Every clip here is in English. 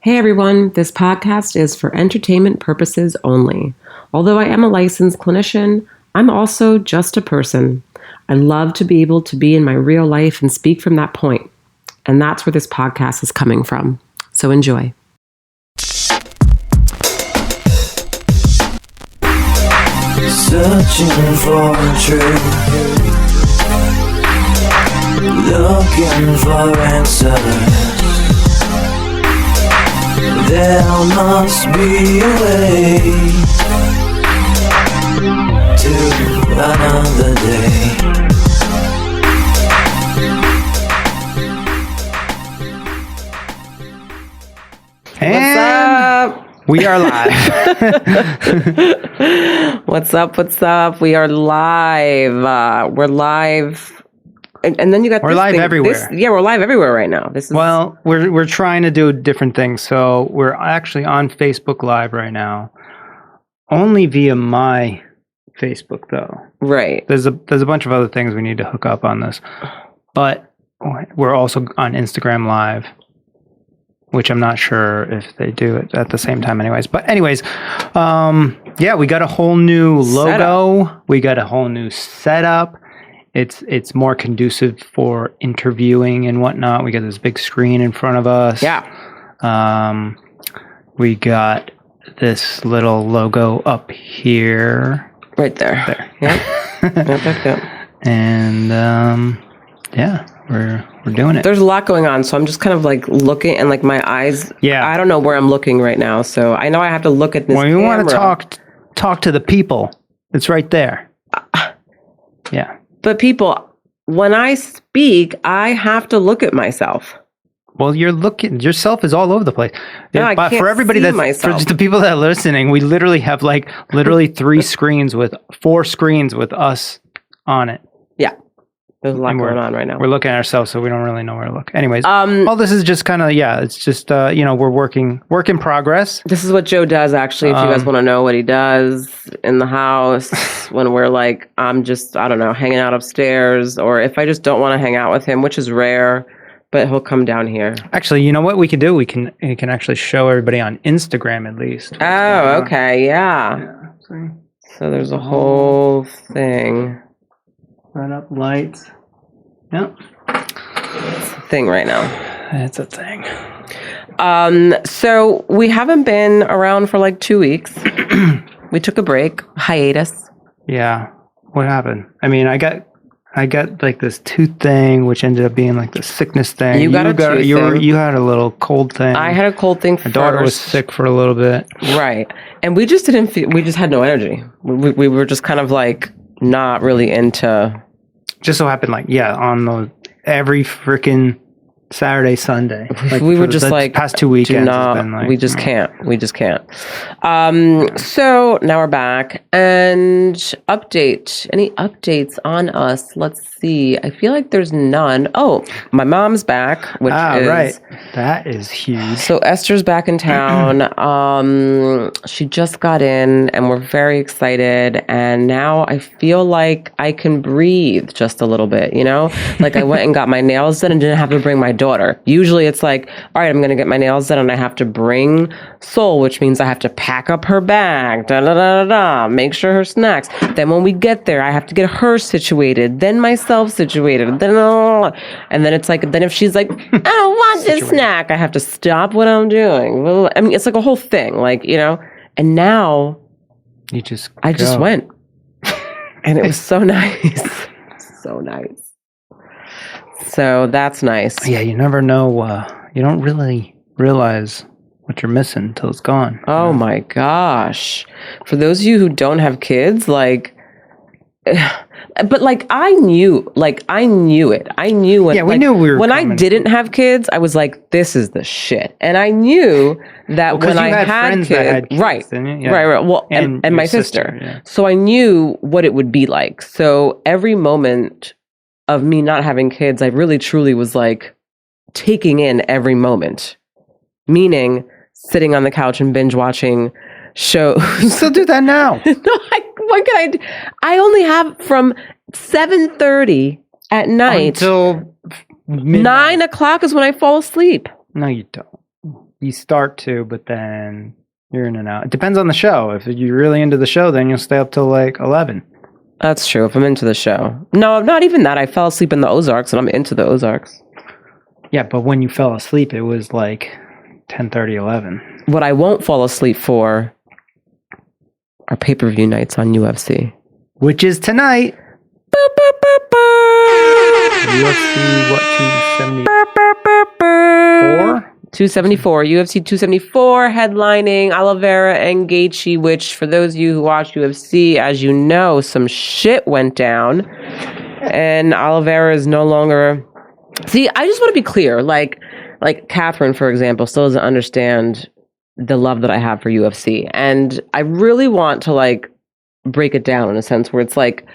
Hey everyone, this podcast is for entertainment purposes only. Although I am a licensed clinician, I'm also just a person. I love to be able to be in my real life and speak from that point. And that's where this podcast is coming from. So enjoy. Searching for truth, looking for answers. There must be a way to another day. What's up? We are live. What's up? What's up? We are live. We're live. And then you got we're this live thing. everywhere. We're live everywhere right now. This is we're trying to do different things. So we're actually on Facebook Live right now, only via my Facebook though. right. There's a bunch of other things we need to hook up on this, but we're also on Instagram Live, which I'm not sure if they do it at the same time. But anyways, yeah, we got a whole new logo. Setup. We got a whole new setup. It's more conducive for interviewing and whatnot. We got this big screen in front of us. Yeah. We got this little logo up here. Right there. Yep. And yeah, we're doing it. There's a lot going on, so I'm just kind of like looking, and like my eyes. Yeah. I don't know where I'm looking right now, so I know I have to look at this. When you want to camera. talk to the people, it's right there. Yeah. But people, when I speak, I have to look at myself. Well, yourself is all over the place. No, I But can't for everybody see for myself. just the people that are listening, we literally have like four screens with us on it. Yeah. There's a lot And going on right now. We're looking at ourselves, so we don't really know where to look. Anyways, all this is just kind of, it's just, we're work in progress. This is what Joe does, actually, if you guys want to know what he does in the house when we're like, I'm just, I don't know, hanging out upstairs, or if I just don't want to hang out with him, which is rare, but he'll come down here. Actually, you know what we can do? We can actually show everybody on Instagram at least. Oh, okay, yeah. See? So there's a whole thing. Set up lights. Yep. It's a thing right now. It's a thing. So we haven't been around for like 2 weeks. We took a break, hiatus. Yeah. What happened? I mean, I got like this tooth thing, which ended up being like the sickness thing. You had a little cold thing. I had a cold thing My daughter was sick for a little bit. Right. And we just didn't feel, we just had no energy. We were just kind of like not really into. Just so happened, on every freaking Saturday, Sunday. We were just like, past 2 weekends. We just can't. So now we're back, and any updates on us? Let's see. I feel like there's none. Oh, my mom's back, which is right. That is huge. So Esther's back in town. She just got in, and we're very excited. And now I feel like I can breathe just a little bit, Like I went and got my nails done and didn't have to bring my daughter. Usually it's like, all right, I'm going to get my nails done and I have to bring Sol, which means I have to pack up her bag, make sure her snacks. Then when we get there, I have to get her situated, then myself situated, and then it's like, then if she's like, I don't want this snack, I have to stop what I'm doing. I mean, it's like a whole thing, and now I just went and it was so nice. So nice. So that's nice. Yeah, you never know. You don't really realize what you're missing until it's gone. Oh my gosh. For those of you who don't have kids, but I knew it. I knew when, we knew we were when coming. I didn't have kids, I was like, this is the shit. And I knew that when I had kids, that had kids, right. didn't you? Yeah. Right. Well, and my sister. Yeah. So I knew what it would be like. So every moment of me not having kids, I really truly was like taking in every moment, meaning sitting on the couch and binge watching shows. You still do that now. No, what can I do? I only have from 7:30 at night until midnight. 9 o'clock is when I fall asleep. No, you don't. you start to, but then you're in and out. It depends on the show. If you're really into the show, then you'll stay up till like 11. That's true. If I'm into the show. No, not even that. I fell asleep in the Ozarks, and I'm into the Ozarks. Yeah, but when you fell asleep, it was like 10:30, 11. What I won't fall asleep for are pay-per-view nights on UFC. Which is tonight. UFC, what, 274? 274, UFC 274, headlining Oliveira and Gaethje, which for those of you who watch UFC, as you know, some shit went down. And Oliveira is no longer... See, I just want to be clear. Like Catherine, for example, still doesn't understand the love that I have for UFC. And I really want to like break it down in a sense where it's like,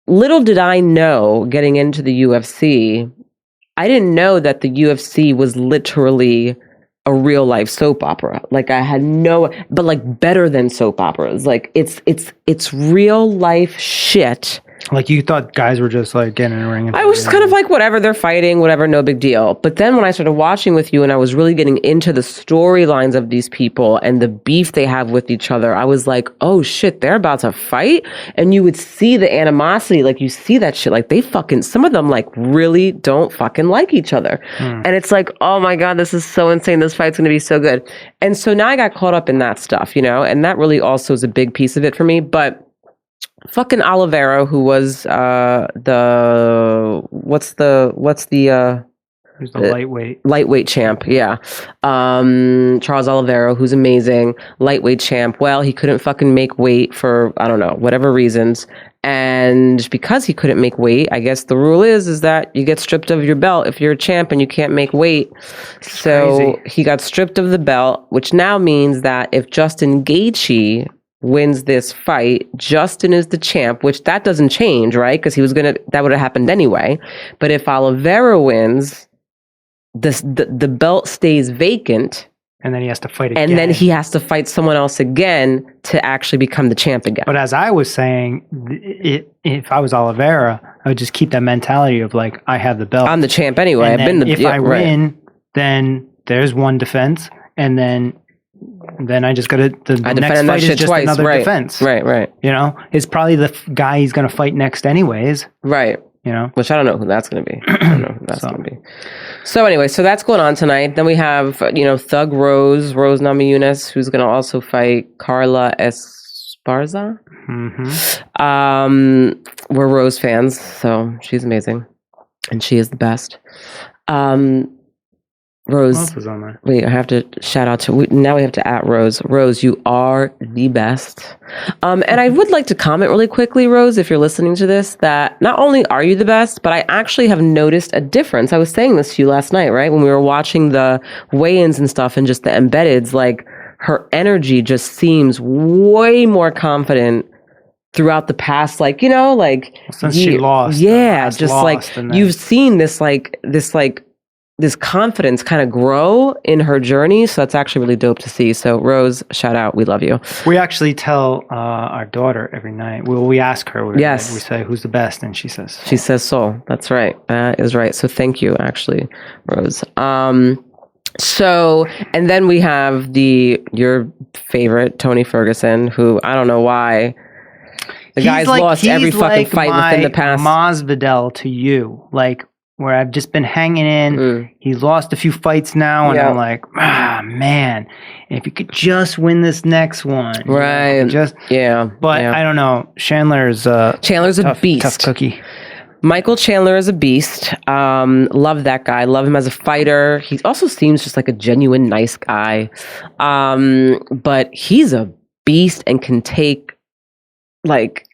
little did I know getting into the UFC, I didn't know that the UFC was literally a real life soap opera. Like I had but like better than soap operas. Like it's real life shit. Like you thought guys were just like getting in a ring. I was just kind of like, whatever, they're fighting, whatever, no big deal. But then when I started watching with you and I was really getting into the storylines of these people and the beef they have with each other, I was like, oh shit, they're about to fight. And you would see the animosity, like you see that shit, like some of them like really don't fucking like each other. And it's like, oh my God, this is so insane. This fight's going to be so good. And so now I got caught up in that stuff, you know, and that really also is a big piece of it for me. But fucking Oliveira, who was who's the lightweight champ, yeah. Charles Oliveira, who's amazing, lightweight champ. Well, he couldn't fucking make weight for I don't know whatever reasons, and because he couldn't make weight, I guess the rule is that you get stripped of your belt if you're a champ and you can't make weight. So he got stripped of the belt, which now means that if Justin Gaethje wins this fight, Justin is the champ, which that doesn't change, right? Because that would have happened anyway. But if Oliveira wins, the belt stays vacant. And then he has to fight again. And then he has to fight someone else again to actually become the champ again. But as I was saying, if I was Oliveira, I would just keep that mentality of like, I have the belt. I'm the champ anyway. And if I win, then there's one defense. And then I just got to, the next fight is just another defense. Right. You know, it's probably the guy he's going to fight next anyways. Right. You know, which I don't know who that's going to be. I don't know who that's going to be. So anyway, so that's going on tonight. Then we have, Thug Rose Namajunas, who's going to also fight Carla Esparza. Mm-hmm. We're Rose fans, so she's amazing. And she is the best. Rose, wait, I have to shout out to, now we have to at Rose. Rose, you are the best. And I would like to comment really quickly, Rose, if you're listening to this, that not only are you the best, but I actually have noticed a difference. I was saying this to you last night, right? When we were watching the weigh-ins and stuff and just the embeddeds, like her energy just seems way more confident throughout the past, since she lost. Yeah, just like you've seen this confidence kind of grow in her journey. So that's actually really dope to see. So Rose, shout out. We love you. We actually tell our daughter every night. We ask her. Yes. We say, who's the best? And she says Soul. She says Soul. That's right. That is right. So thank you, actually, Rose. So, and then we have your favorite, Tony Ferguson, who I don't know why. The guy's lost every fucking fight within the past. Masvidal to you. Like, where I've just been hanging in. He's lost a few fights now, and I'm like, man, if you could just win this next one. Right. But I don't know. Chandler's a beast. Tough cookie. Michael Chandler is a beast. Love that guy. Love him as a fighter. He also seems just like a genuine nice guy. But he's a beast and can take like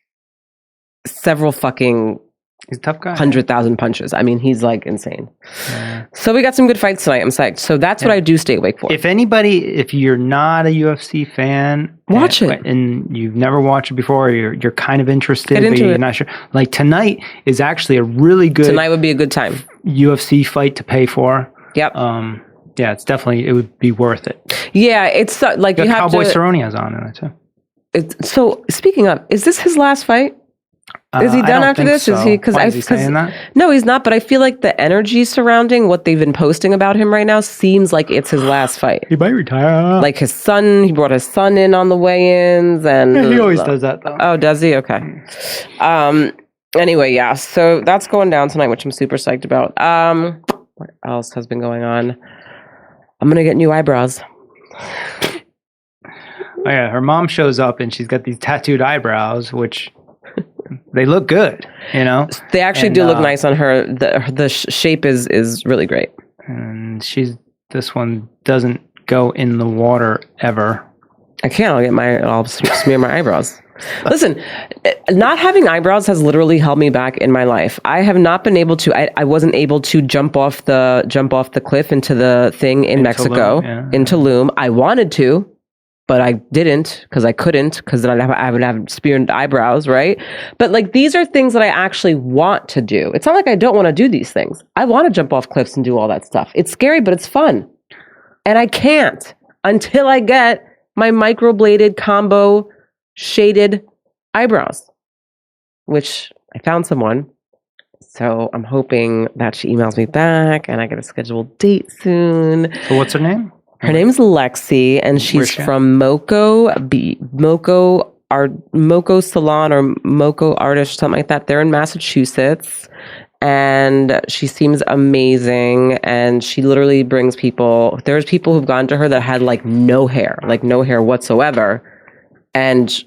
several fucking... He's a tough guy. 100,000 punches. I mean, he's like insane. Yeah. So we got some good fights tonight. I'm psyched. So that's what I do stay awake for. If you're not a UFC fan, watch it. And you've never watched it before, you're kind of interested, but you're not sure. Like tonight is actually a really good. Tonight would be a good time. UFC fight to pay for. Yep. Yeah, it would be worth it. Yeah, it's like you have Cowboy Cerrone's on in it too. So speaking of, is this his last fight? Is he I done don't after think this? Is so. he? Because Why, is he saying that? No, he's not. But I feel like the energy surrounding what they've been posting about him right now seems like it's his last fight. He might retire. Like his son, he brought his son in on the weigh-ins, and Yeah, he always does that, though. Oh, does he? Okay. Anyway, yeah. So that's going down tonight, which I'm super psyched about. What else has been going on? I'm gonna get new eyebrows. Oh, yeah, her mom shows up and she's got these tattooed eyebrows, which they look good, you know? They actually do look nice on her. The shape is really great. And this one doesn't go in the water ever. I can't. I'll smear my eyebrows. Listen, not having eyebrows has literally held me back in my life. I have not been able to. I wasn't able to jump off the cliff into the thing in Mexico, into Tulum. I wanted to, but I didn't because I couldn't, because then I would have speared eyebrows, right? But like, these are things that I actually want to do. It's not like I don't want to do these things. I want to jump off cliffs and do all that stuff. It's scary, but it's fun. And I can't until I get my microbladed combo shaded eyebrows, which I found someone. So I'm hoping that she emails me back and I get a scheduled date soon. So what's her name? Her name's Lexi, and she's from Moco Salon or Moco Artist, something like that. They're in Massachusetts, and she seems amazing. And she literally brings people. There's people who've gone to her that had like no hair whatsoever, and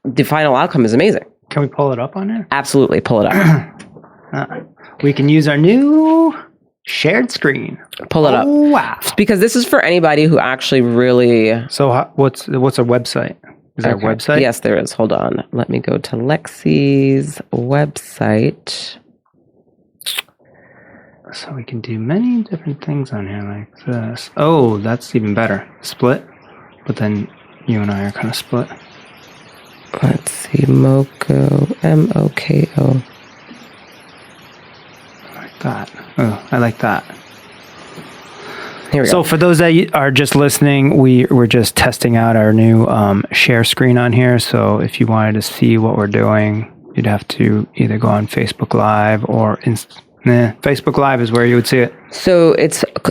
the final outcome is amazing. Can we pull it up on her? Absolutely, pull it up. We can use our new shared screen. Pull it up. Wow. Because this is for anybody who actually really... So what's our website? Is there a website? Yes, there is. Hold on. Let me go to Lexi's website. So we can do many different things on here like this. Oh, that's even better. Split. But then you and I are kind of split. Let's see. Moco. M-O-K-O. That. Oh, I like that. Here we go. So for those that are just listening, we're just testing out our new share screen on here. So if you wanted to see what we're doing, you'd have to either go on Facebook Live or Facebook Live is where you would see it. So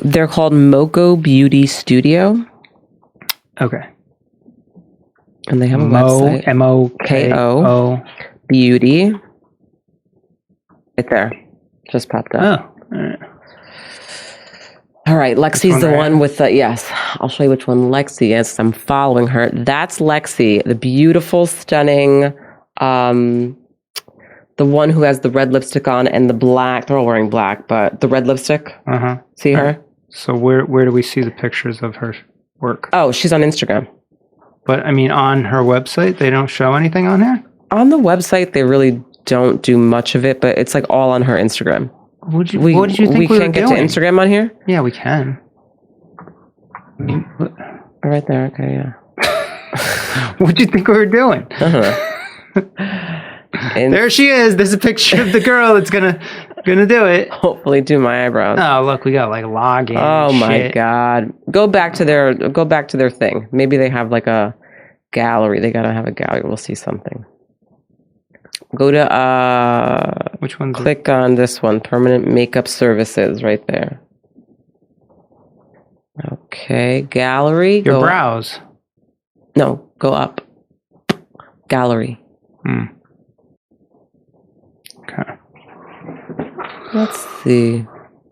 they're called Moco Beauty Studio. Okay. And they have a website. M-O-K-O. Beauty. Right there. Just popped up. Oh, all right. All right, Lexi's the one with the, yes, I'll show you which one Lexi is. I'm following her. That's Lexi, the beautiful, stunning, the one who has the red lipstick on and the black. They're all wearing black, but the red lipstick. Uh-huh. See her? So where do we see the pictures of her work? Oh, she's on Instagram. But I mean, on her website, they don't show anything on here? On the website, they really don't do much of it, but it's like all on her Instagram. What did you think we can't get to Instagram on here? Yeah, we can. Right there. Okay, yeah. What did you think we were doing? And there she is. There's a picture of the girl that's gonna do it. Hopefully, do my eyebrows. Oh, look, we got like login. Oh my god! Go back to their thing. Maybe they have like a gallery. They gotta have a gallery. We'll see something. Go to which one? Click on this one, permanent makeup services, right there. Okay, gallery. Your brows. No, go up. Gallery. Okay. Let's see.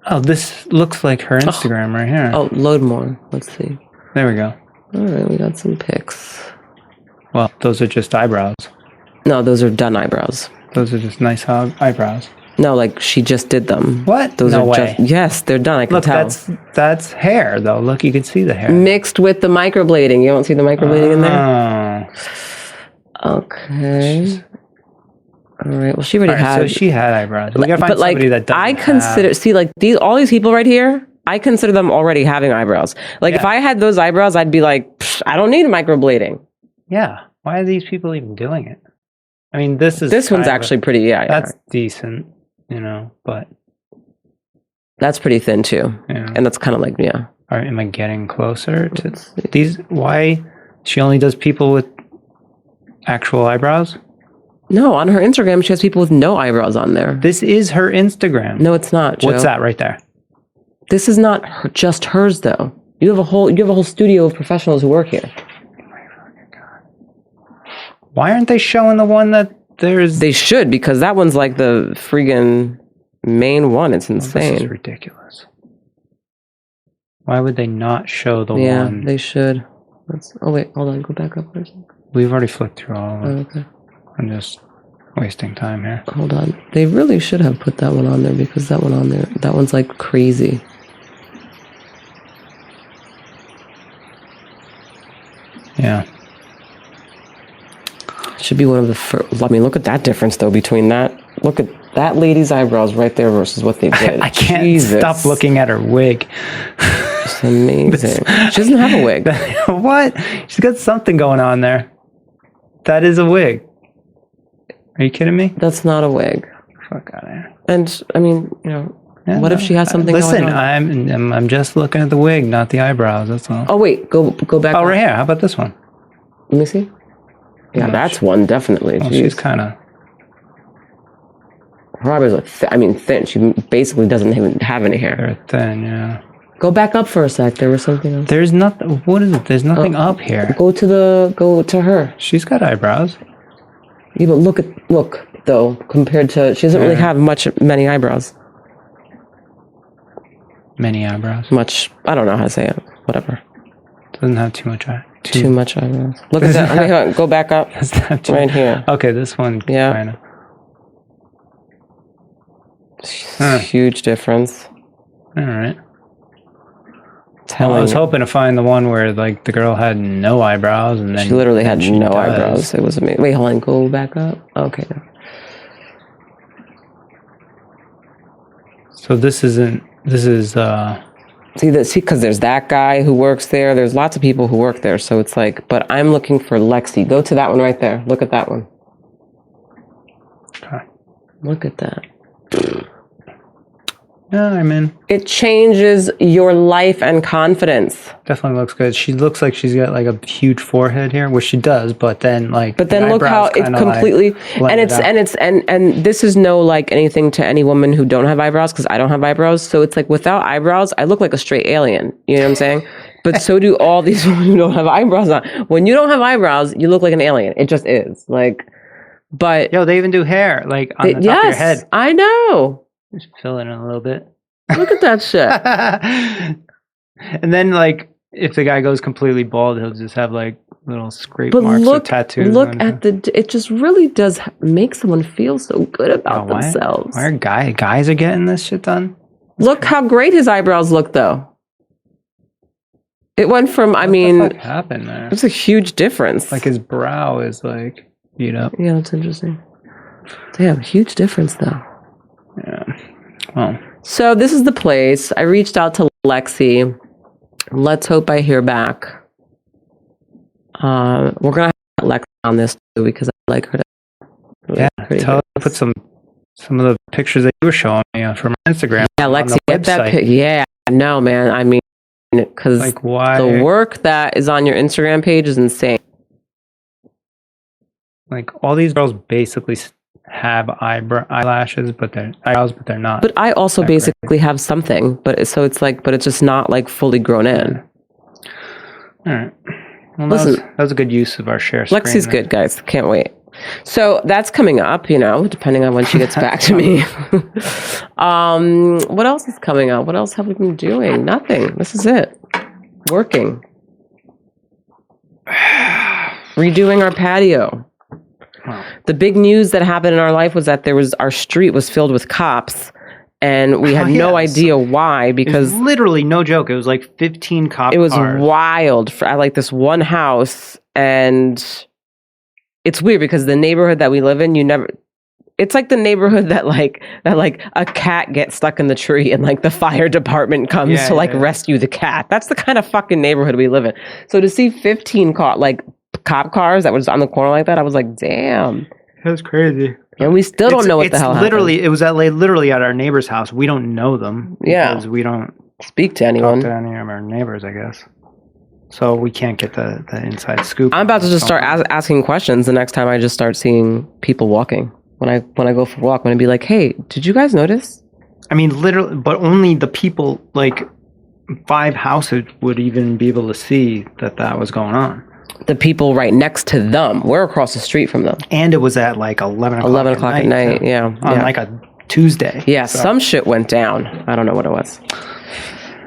Oh, this looks like her Instagram right here. Oh, load more. Let's see. There we go. All right, we got some pics. Well, those are just eyebrows. No, those are done eyebrows. Those are just nice eyebrows. No, like she just did them. What? Those no are way. Yes, they're done. I can tell. That's hair though. Look, you can see the hair. Mixed with the microblading. You don't see the microblading in there? Okay. All right. Well, she already had. So she had eyebrows. We gotta find somebody that doesn't. I consider see like all these people right here. I consider them already having eyebrows. Like if I had those eyebrows, I'd be like, I don't need microblading. Yeah. Why are these people even doing it? I mean, this one's actually pretty. Yeah, that's decent, but that's pretty thin too. Yeah. And that's kind of like Am I getting closer to these? Why she only does people with actual eyebrows? No, on her Instagram, she has people with no eyebrows on there. This is her Instagram. No, it's not, Joe. What's that right there? This is not just hers, though. You have a whole studio of professionals who work here. Why aren't they showing the one that there's... They should, because that one's like the friggin' main one. It's insane. This is ridiculous. Why would they not show the one? Yeah, they should. Oh, wait, hold on. Go back up for a second. We've already flipped through all of them. Oh, okay. I'm just wasting time here. Hold on. They really should have put that one on there because that one's like crazy. Yeah. Should be one of the first. I mean, look at that difference, though, between that. Look at that lady's eyebrows right there versus what they did. I can't stop looking at her wig. It's amazing. She doesn't have a wig. What? She's got something going on there. That is a wig. Are you kidding me? That's not a wig. Fuck out of here. And, I mean, what if she has something going on? Listen, I'm just looking at the wig, not the eyebrows, that's all. Oh, wait. Go back. Oh, right here. How about this one? Let me see. Yeah, that's one, definitely. Well, she's kind of... Her eyebrows are thin. She basically doesn't even have any hair. They're thin, yeah. Go back up for a sec. There was something else. There's nothing... What is it? There's nothing up here. Go to her. She's got eyebrows. Yeah, but look, though, compared to... She doesn't really have many eyebrows. Many eyebrows? I don't know how to say it. Whatever. Doesn't have too much Too much eyebrows. Look at that. I mean, go back up. Right here. Okay, this one. Yeah. Kind of. Huge difference. All right. I I was hoping to find the one where like the girl had no eyebrows and then she literally had no eyebrows. It was amazing. Wait, hold on. Go back up. Okay. So this is See, because there's that guy who works there. There's lots of people who work there. So it's like, but I'm looking for Lexi. Go to that one right there. Look at that one. Okay. Look at that. Yeah, I'm in. It changes your life and confidence. Definitely looks good. She looks like she's got like a huge forehead here, which she does, but then look how it's completely and this is no like anything to any woman who don't have eyebrows, because I don't have eyebrows. So it's like without eyebrows, I look like a straight alien. You know what I'm saying? But so do all these women who don't have eyebrows on. When you don't have eyebrows, you look like an alien. It just is. Like, but they even do hair like on the top of your head. I know. Just fill it in a little bit. Look at that shit. And then, like, if the guy goes completely bald, he'll just have like little scrape marks or tattoos. Look at it just really does make someone feel so good about themselves. Why are guys are getting this shit done? Look how great his eyebrows look, though. It went from, what the fuck happened there? It's a huge difference. Like his brow is like beat up. Yeah, that's interesting. Damn, huge difference though. Yeah. Well. So this is the place. I reached out to Lexi. Let's hope I hear back. We're gonna have Lexi on this too because I like her. Put some of the pictures that you were showing me from Instagram. Yeah, Lexi, get that. Yeah, no, man. I mean, because like why the work that is on your Instagram page is insane. Like all these girls basically have eyelashes, but they're eyebrows, but they're not. But I also basically have something, but it's just not like fully grown in. All right. Well, that was a good use of our share screen. Lexi's good, guys. Can't wait. So that's coming up, depending on when she gets back to me. What else is coming up? What else have we been doing? Nothing. This is it. Working. Redoing our patio. Wow. The big news that happened in our life was that our street was filled with cops, and we had no idea why, because literally no joke. It was like 15 cop It was cars. wild. I like this one house, and it's weird because the neighborhood that we live in, it's like the neighborhood that a cat gets stuck in the tree and like the fire department comes to rescue the cat. That's the kind of fucking neighborhood we live in. So to see 15 cop cars that was on the corner like that, I was like, damn. That's crazy. And we still don't know what the hell happened. It was literally at our neighbor's house. We don't know them. Yeah. Because we don't speak to anyone. Talk to any of our neighbors, I guess. So we can't get the inside scoop. I'm about to just start asking questions the next time I just start seeing people walking. When I go for a walk, I'm going to be like, hey, did you guys notice? I mean, literally, but only the people, like 5 houses would even be able to see that was going on. The people right next to them. We're across the street from them. And it was at like 11 o'clock, 11 o'clock at night, yeah. On like a Tuesday. Yeah, so. some shit went down. I don't know what it was.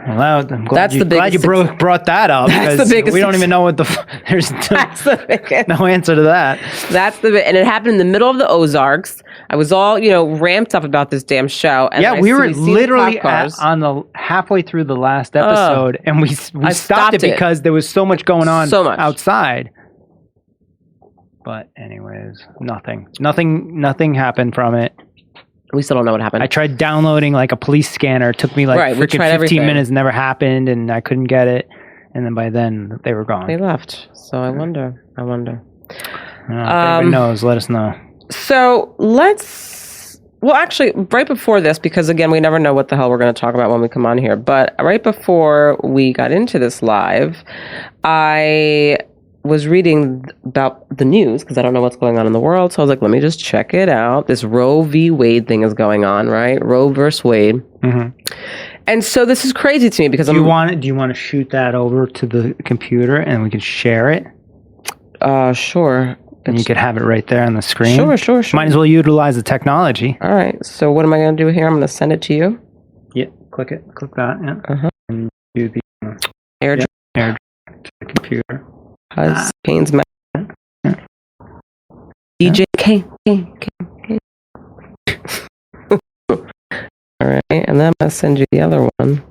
Well, I'm glad you brought that up. That's the biggest. We don't even know what there's no answer to that. That's and it happened in the middle of the Ozarks. I was all, ramped up about this damn show. And we were literally on the halfway through the last episode, and we stopped it because there was so much going on outside. But anyways, nothing happened from it. We still don't know what happened. I tried downloading like a police scanner. It took me like freaking 15 minutes. Never happened, and I couldn't get it. And then by then they were gone. They left. So I wonder. If anyone knows, let us know. So actually, right before this, because again, we never know what the hell we're going to talk about when we come on here. But right before we got into this live, I was reading about the news because I don't know what's going on in the world. So I was like, let me just check it out. This Roe v. Wade thing is going on, right? Roe versus Wade. Mm-hmm. And so this is crazy to me because do you want to shoot that over to the computer and we can share it? Sure. And you could have it right there on the screen. Sure. Might as well utilize the technology. All right. So what am I going to do here? I'm going to send it to you. Yeah. Click it. Click that. Yeah. Uh-huh. And do the airdrop to the computer. Payne's DJ K. All right, and then I'm gonna send you the other one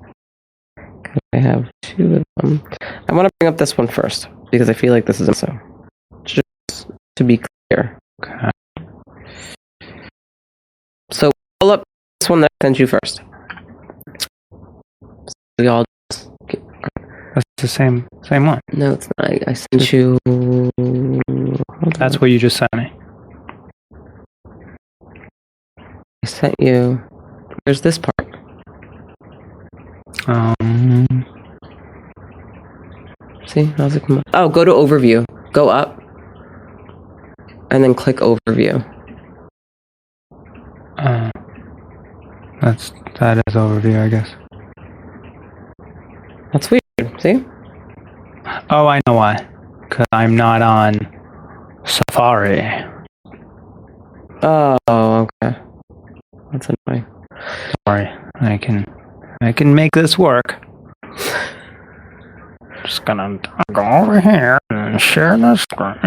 because I have 2 of them. I want to bring up this one first because I feel like this is so. Just to be clear. Okay. So pull up this one that I sent you first. So we all. That's the same one. No, it's not. I sent you. That's what you just sent me. I sent you. Where's this part? See, how's it come up? Oh, go to overview. Go up, and then click overview. That is overview, I guess. That's weird. See? Oh, I know why. Because I'm not on Safari. Oh, okay. That's annoying. Sorry, I can make this work. Just gonna go over here and share the screen.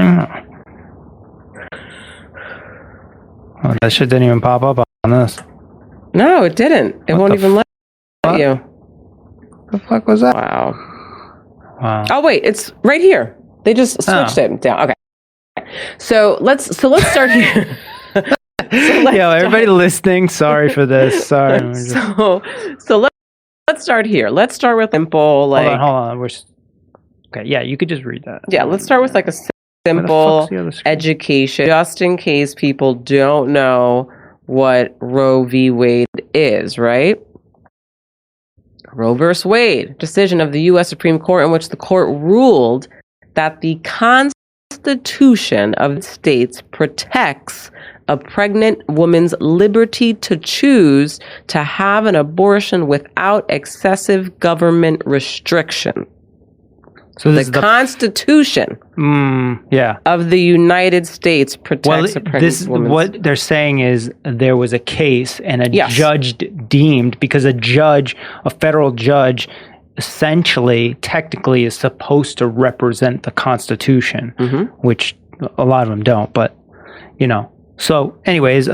Oh, that shit didn't even pop up on this. No, it didn't. It won't even let you. What the fuck was that? Wow. Oh wait, it's right here. They just switched it down. Okay. So let's start here. Everybody listening, sorry for this. Sorry. So let's start here. Let's start with simple. Like, hold on. Okay, yeah, you could just read that. Yeah, let's start with like a simple education, just in case people don't know what Roe v. Wade is, right? Roe versus Wade, decision of the U.S. Supreme Court in which the court ruled that the Constitution of the states protects a pregnant woman's liberty to choose to have an abortion without excessive government restriction. So the Constitution of the United States protects a pregnant woman's... What they're saying is there was a case and a judge deemed, because a federal judge, essentially, technically is supposed to represent the Constitution, which a lot of them don't, but, So anyways,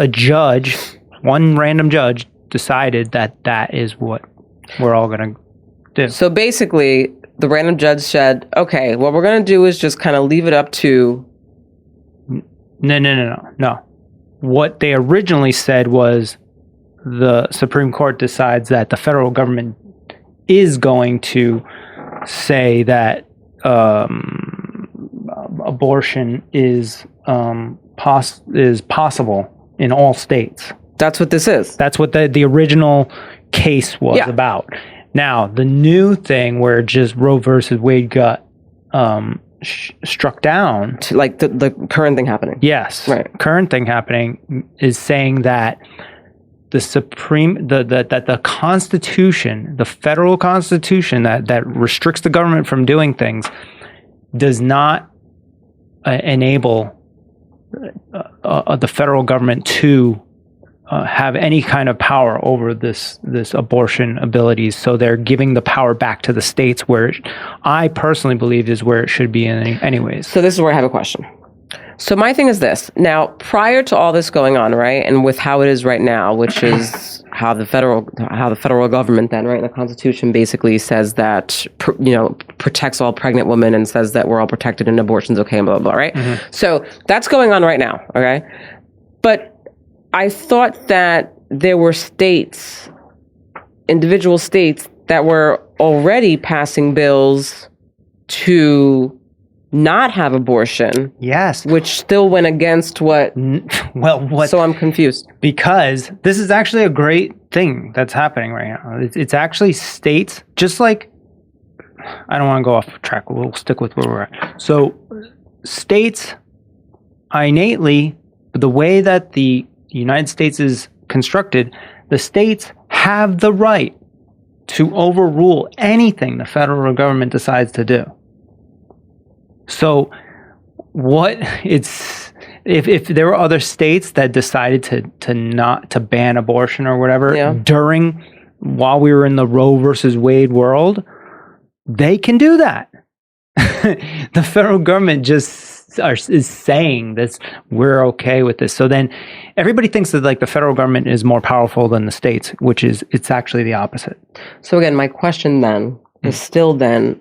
one random judge decided that is what we're all going to do. So basically... the random judge said, okay, what we're going to do is just kind of leave it up to... No. What they originally said was the Supreme Court decides that the federal government is going to say that abortion is possible in all states. That's what this is. That's what the original case was about. Now, the new thing where just Roe versus Wade got struck down. Like the current thing happening. Yes. Right. Current thing happening is saying that the Constitution, the federal Constitution that restricts the government from doing things, does not enable the federal government to have any kind of power over this abortion abilities. So they're giving the power back to the states, where I personally believe is where it should be in anyways. So this is where I have a question. So my thing is this. Now, prior to all this going on, right, and with how it is right now, which is how the federal government then, right, the Constitution basically says that, protects all pregnant women and says that we're all protected and abortion's okay and blah, blah, blah, right? Mm-hmm. So that's going on right now, okay? But I thought that there were individual states that were already passing bills to not have abortion. Yes. Which still went against what? So I'm confused. Because this is actually a great thing that's happening right now. It's actually states, just like, I don't want to go off track. We'll stick with where we're at. So states innately, the way that the United States is constructed, the states have the right to overrule anything the federal government decides to do. So if there were other states that decided to ban abortion or whatever while we were in the Roe versus Wade world, they can do that. The federal government just is saying this, we're okay with this. So then everybody thinks that like the federal government is more powerful than the states, it's actually the opposite. So again, my question then is still then,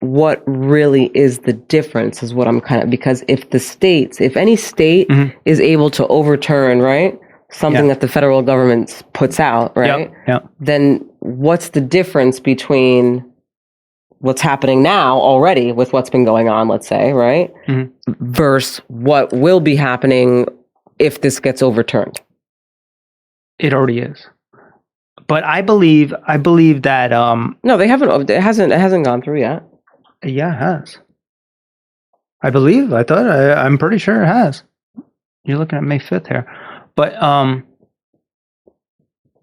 what really is the difference is what I'm because if any state is able to overturn, right, something that the federal government puts out, right, then what's the difference between what's happening now already with what's been going on, let's say, right, versus what will be happening if this gets overturned? It already is. But I believe that no, they haven't. It hasn't gone through yet. Yeah, it has. I'm pretty sure it has. You're looking at May 5th here. But,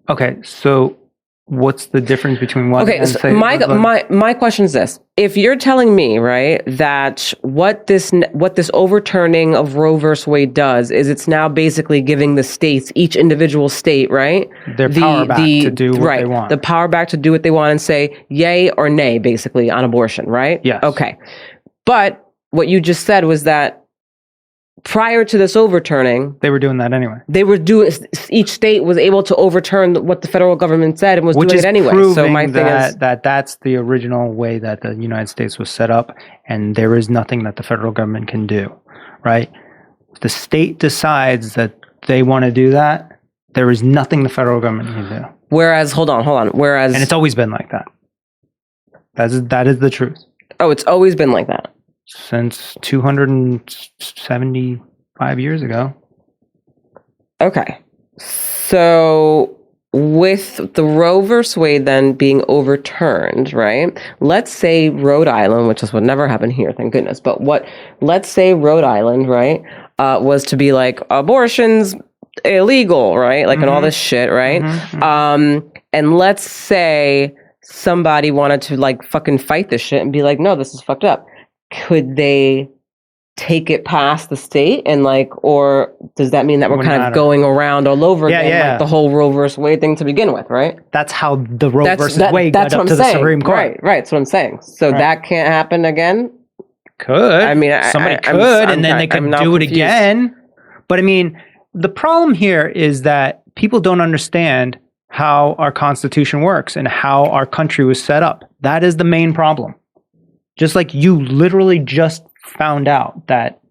okay, so what's the difference between what and say... My question is this. If you're telling me, right, that what this overturning of Roe versus Wade does is it's now basically giving the states, each individual state, right, their power back to do what they want. The power back to do what they want and say yay or nay, basically, on abortion, right? Yes. Okay. But what you just said was that prior to this overturning, they were doing that anyway. Each state was able to overturn what the federal government said and was doing it anyway. So my thing is that's the original way that the United States was set up, and there is nothing that the federal government can do, right? If the state decides that they want to do that, there is nothing the federal government can do. Whereas, hold on. And it's always been like that. That is the truth. Oh, it's always been like that. Since 275 years ago. Okay. So with the Roe versus Wade then being overturned, right? Let's say Rhode Island, which is what never happened here, thank goodness. But let's say Rhode Island, right, was to be like abortion's illegal, right? Like, and all this shit, right? And let's say somebody wanted to like fucking fight this shit and be like, no, this is fucked up. Could they take it past the state and like, or does that mean that we're kind of going around all over again, like the whole Roe versus Wade thing to begin with, right? That's how the Roe versus Wade got up to the Supreme Court. Right, that's what I'm saying. So that can't happen again? Could. I mean, somebody could, and then they could do it again. But I mean, the problem here is that people don't understand how our Constitution works and how our country was set up. That is the main problem. Just like you literally just found out that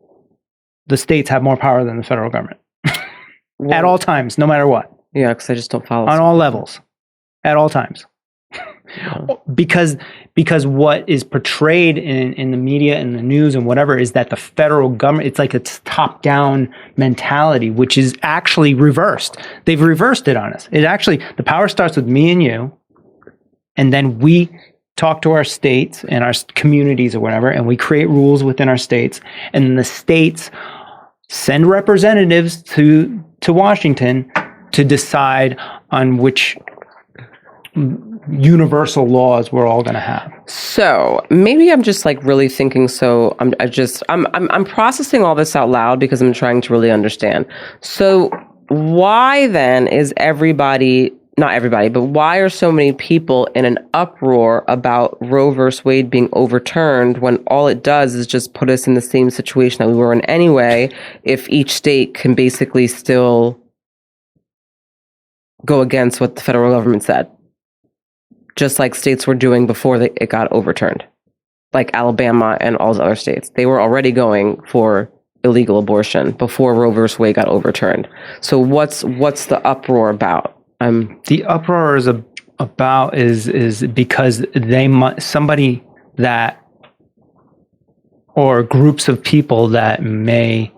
the states have more power than the federal government. At all times, no matter what. Yeah, because I just don't follow. On all levels. At all times. Because what is portrayed in the media and the news and whatever is that the federal government, it's like a top-down mentality, which is actually reversed. They've reversed it on us. The power starts with me and you, and then we talk to our states and our communities or whatever, and we create rules within our states, and then the states send representatives to Washington to decide on which universal laws we're all going to have. So maybe I'm just like really thinking. So I'm processing all this out loud because I'm trying to really understand. So why then is everybody, not everybody, but why are so many people in an uproar about Roe versus Wade being overturned when all it does is just put us in the same situation that we were in anyway, if each state can basically still go against what the federal government said? Just like states were doing before it got overturned, like Alabama and all those other states. They were already going for illegal abortion before Roe versus Wade got overturned. So what's the uproar about? The uproar is is because somebody that, or groups of people that may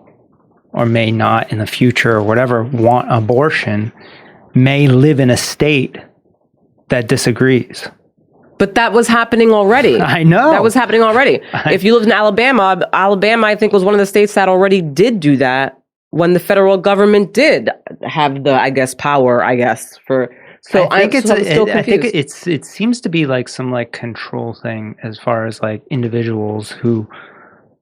or may not in the future or whatever want abortion may live in a state that disagrees. But that was happening already. I know. That was happening already. If you lived in Alabama, I think was one of the states that already did do that when the federal government did have the, I guess, power, for. So I think I'm still confused. it seems to be like some like control thing as far as like individuals who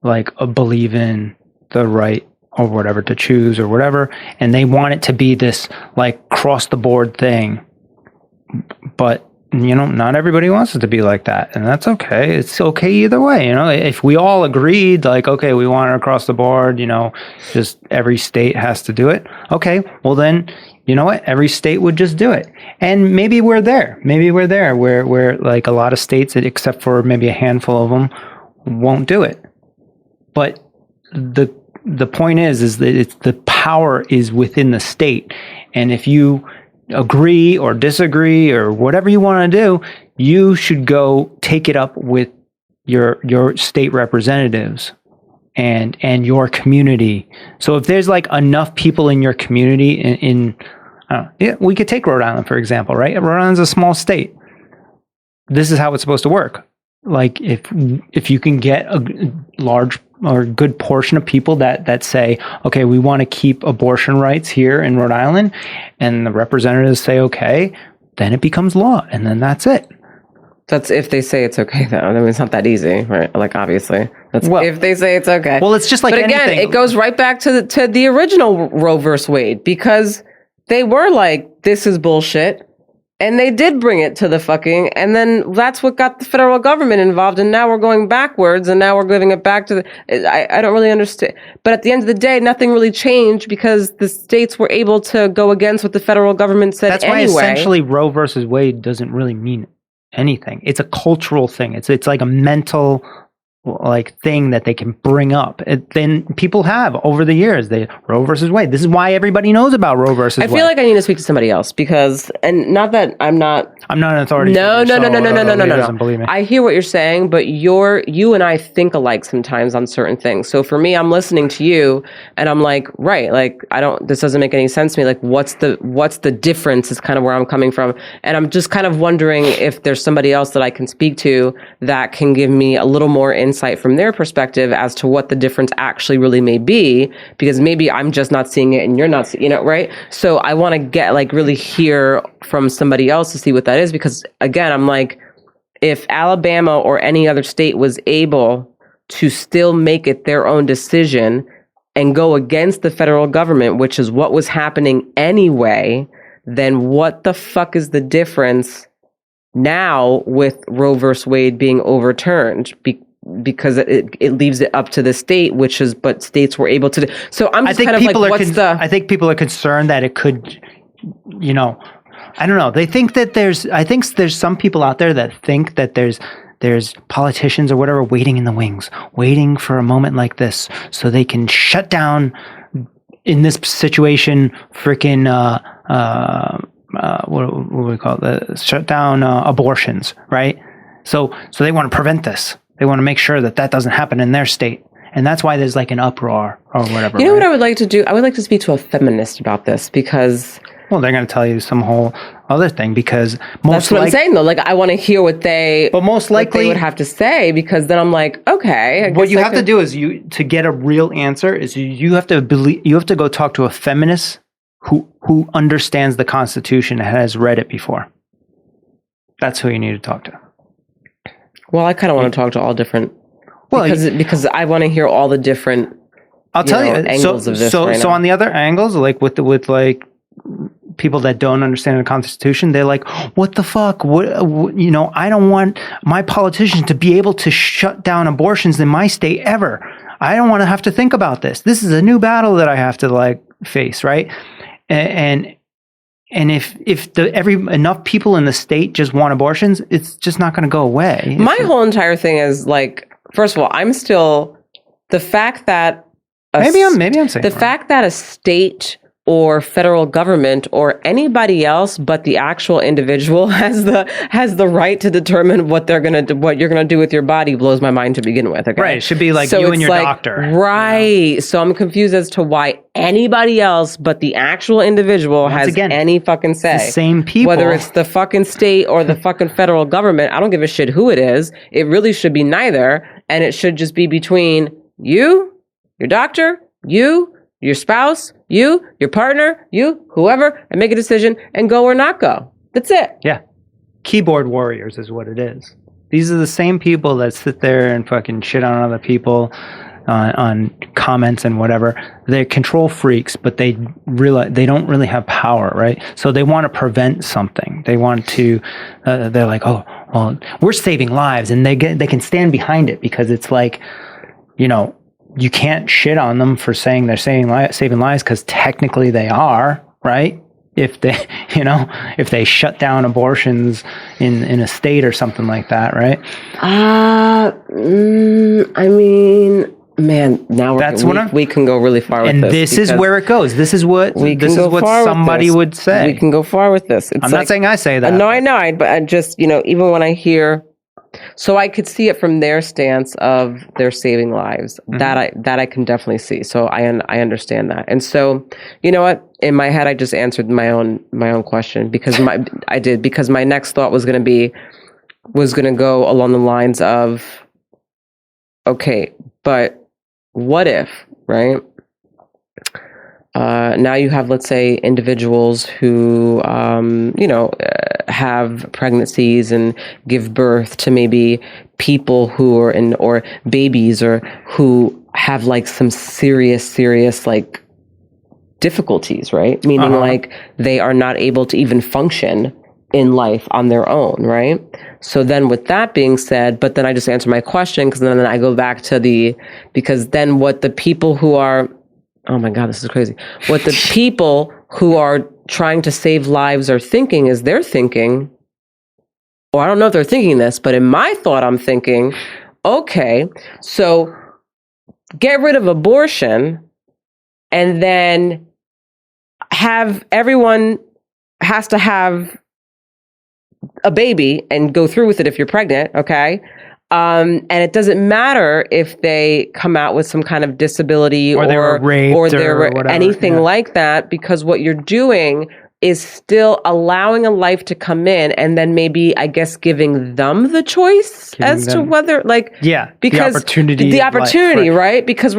like believe in the right or whatever to choose or whatever, and they want it to be this like cross the board thing. But, not everybody wants it to be like that. And that's okay. It's okay either way. If we all agreed, like, okay, we want it across the board, just every state has to do it. Okay, well then, you know what? Every state would just do it. And maybe we're there. Where like a lot of states, except for maybe a handful of them, won't do it. But the point is that the power is within the state. And if you agree or disagree or whatever you want to do, you should go take it up with your state representatives and your community. So if there's like enough people in your community we could take Rhode Island, for example, right? Rhode Island's a small state. This is how it's supposed to work. Like if you can get a large or good portion of people that say, okay, we want to keep abortion rights here in Rhode Island, and the representatives say, okay, then it becomes law, and then that's it. That's if they say it's okay, though. I mean, it's not that easy, right? Like, obviously. That's if they say it's okay. Well, it's just like anything. But again, it goes right back to the original Roe versus Wade, because they were like, this is bullshit. And they did bring it to the fucking, and then that's what got the federal government involved. And now we're going backwards, and now we're giving it back to I don't really understand. But at the end of the day, nothing really changed because the states were able to go against what the federal government said anyway. That's why essentially Roe versus Wade doesn't really mean anything. It's a cultural thing. It's like a mental like thing that they can bring up. Then people have over the years, Roe versus Wade. This is why everybody knows about Roe versus Wade. I feel like I need to speak to somebody else because, and not that I'm not an authority. No. Believe me. I hear what you're saying, but you and I think alike sometimes on certain things. So for me, I'm listening to you and I'm like, right, like this doesn't make any sense to me. Like what's the difference is kind of where I'm coming from. And I'm just kind of wondering if there's somebody else that I can speak to that can give me a little more insight from their perspective as to what the difference actually really may be, because maybe I'm just not seeing it and you're not seeing it, right? So I want to get like really hear from somebody else to see what that is, because again, I'm like, if Alabama or any other state was able to still make it their own decision and go against the federal government, which is what was happening anyway, then what the fuck is the difference now with Roe versus Wade being overturned? Because it leaves it up to the state, but states were able to. So I'm just kind of like, I think people are concerned that it could, I don't know. They think that I think there's some people out there that think that there's politicians or whatever waiting in the wings, waiting for a moment like this so they can shut down in this situation, freaking, what do we call it? Shut down abortions, right? So they want to prevent this. They want to make sure that doesn't happen in their state. And that's why there's like an uproar or whatever. You know what I would like to do? I would like to speak to a feminist about this, because Well, they're going to tell you some whole other thing because That's what I'm saying though. Like I want to hear what they would have to say, because then I'm like, okay. What you have to do is to get a real answer is you have to go talk to a feminist who understands the Constitution and has read it before. That's who you need to talk to. Well, I kind of want to talk to all different. Well, because I want to hear all the different. I'll tell you angles of this. So on the other angles, like with like people that don't understand the Constitution, they're like, "What the fuck? What I don't want my politicians to be able to shut down abortions in my state ever. I don't want to have to think about this. This is a new battle that I have to like face, right?" And if enough people in the state just want abortions, it's just not going to go away. My whole entire thing is like, first of all, I'm still the fact that maybe I'm saying the fact that a state or federal government or anybody else but the actual individual has the right to determine what you're gonna do with your body blows my mind to begin with. Okay? Right. It should be like you and your doctor. Right. You know? So I'm confused as to why anybody else but the actual individual has any fucking say. The same people. Whether it's the fucking state or the fucking federal government, I don't give a shit who it is. It really should be neither. And it should just be between you, your doctor, you, your spouse, you, your partner, you, whoever, and make a decision and go or not go. That's it. Yeah. Keyboard warriors is what it is. These are the same people that sit there and fucking shit on other people on comments and whatever. They're control freaks, but they realize they don't really have power, right? So they want to prevent something. They want to, they're like, oh, well, we're saving lives. And they can stand behind it because it's like, you can't shit on them for saying they're saving lives because technically they are, right? If they shut down abortions in a state or something like that, right? I mean, man, now we can go really far with this. And this is where it goes. This is what somebody would say. We can go far with this. I'm not saying I say that. No, I know. But I just, even when I hear. So I could see it from their stance of they're saving lives. Mm-hmm. That I can definitely see. So I understand that. And so, you know what? In my head, I just answered my own question because my next thought was going to go along the lines of, okay, but what if, right? Now you have, let's say, individuals who, have pregnancies and give birth to maybe people who are or babies or who have like some serious like difficulties, right? Meaning like they are not able to even function in life on their own, right? So then with that being said, but then I just answer my question because then I go back to because then what the people who are, oh my God, this is crazy. What the people who are trying to save lives are thinking is they're thinking, or I don't know if they're thinking this, but in my thought, I'm thinking, okay, so get rid of abortion and then everyone has to have a baby and go through with it if you're pregnant, okay? And it doesn't matter if they come out with some kind of disability or they were raped or whatever, anything like that, because what you're doing is still allowing a life to come in and then maybe, I guess, giving them the choice to whether, like, because the opportunity, right? Because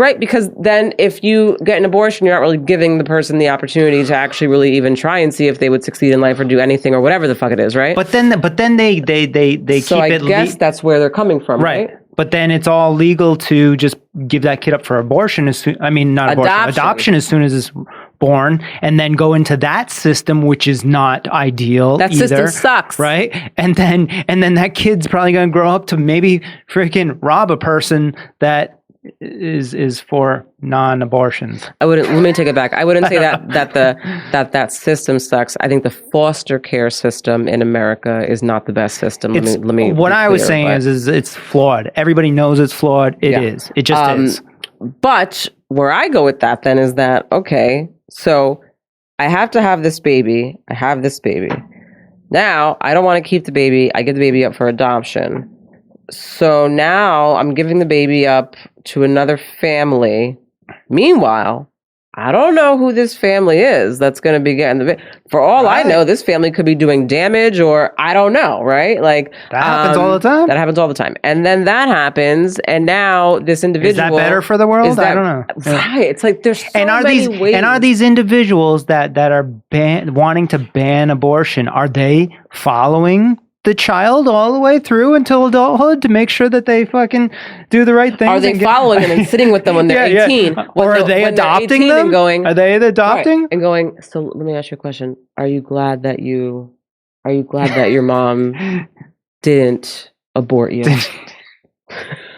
then if you get an abortion, you're not really giving the person the opportunity to actually really even try and see if they would succeed in life or do anything or whatever the fuck it is, right? But then they so keep I it. Guess that's where they're coming from, right? But then it's all legal to just give that kid up for abortion adoption as soon as it's born, and then go into that system, which is not ideal. That system sucks, right? And then that kid's probably going to grow up to maybe freaking rob a person that is for non-abortions. Let me take it back. I wouldn't say that system sucks. I think the foster care system in America is not the best system. Let me. What I was saying is it's flawed. Everybody knows it's flawed. It is. It just is. But where I go with that then is that, okay, so I have to have this baby. I have this baby. Now I don't want to keep the baby. I get the baby up for adoption. So now I'm giving the baby up to another family. Meanwhile, I don't know who this family is that's going to be getting the. For all I know, this family could be doing damage, or I don't know, right? Like That happens all the time. That happens all the time, and then that happens, and now this individual Is that better for the world? I don't know. Right? It's like there's so many ways. And are these individuals that are wanting to ban abortion? Are they following the child all the way through until adulthood to make sure that they fucking do the right thing? Are they following them and sitting with them when they're 18? Or are they adopting them? Are they adopting? Right, and going, so let me ask you a question. Are you glad that your mom didn't abort you?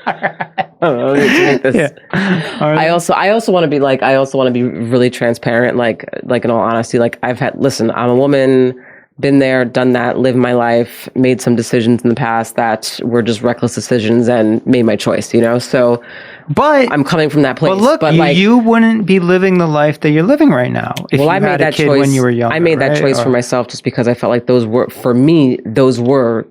I don't know, make this. I also want to be really transparent, like in all honesty, like I'm a woman, been there, done that, lived my life, made some decisions in the past that were just reckless decisions and made my choice, so but I'm coming from that place. But look, you wouldn't be living the life that you're living right now if you had a kid when you were younger. I made that choice for myself just because I felt like those were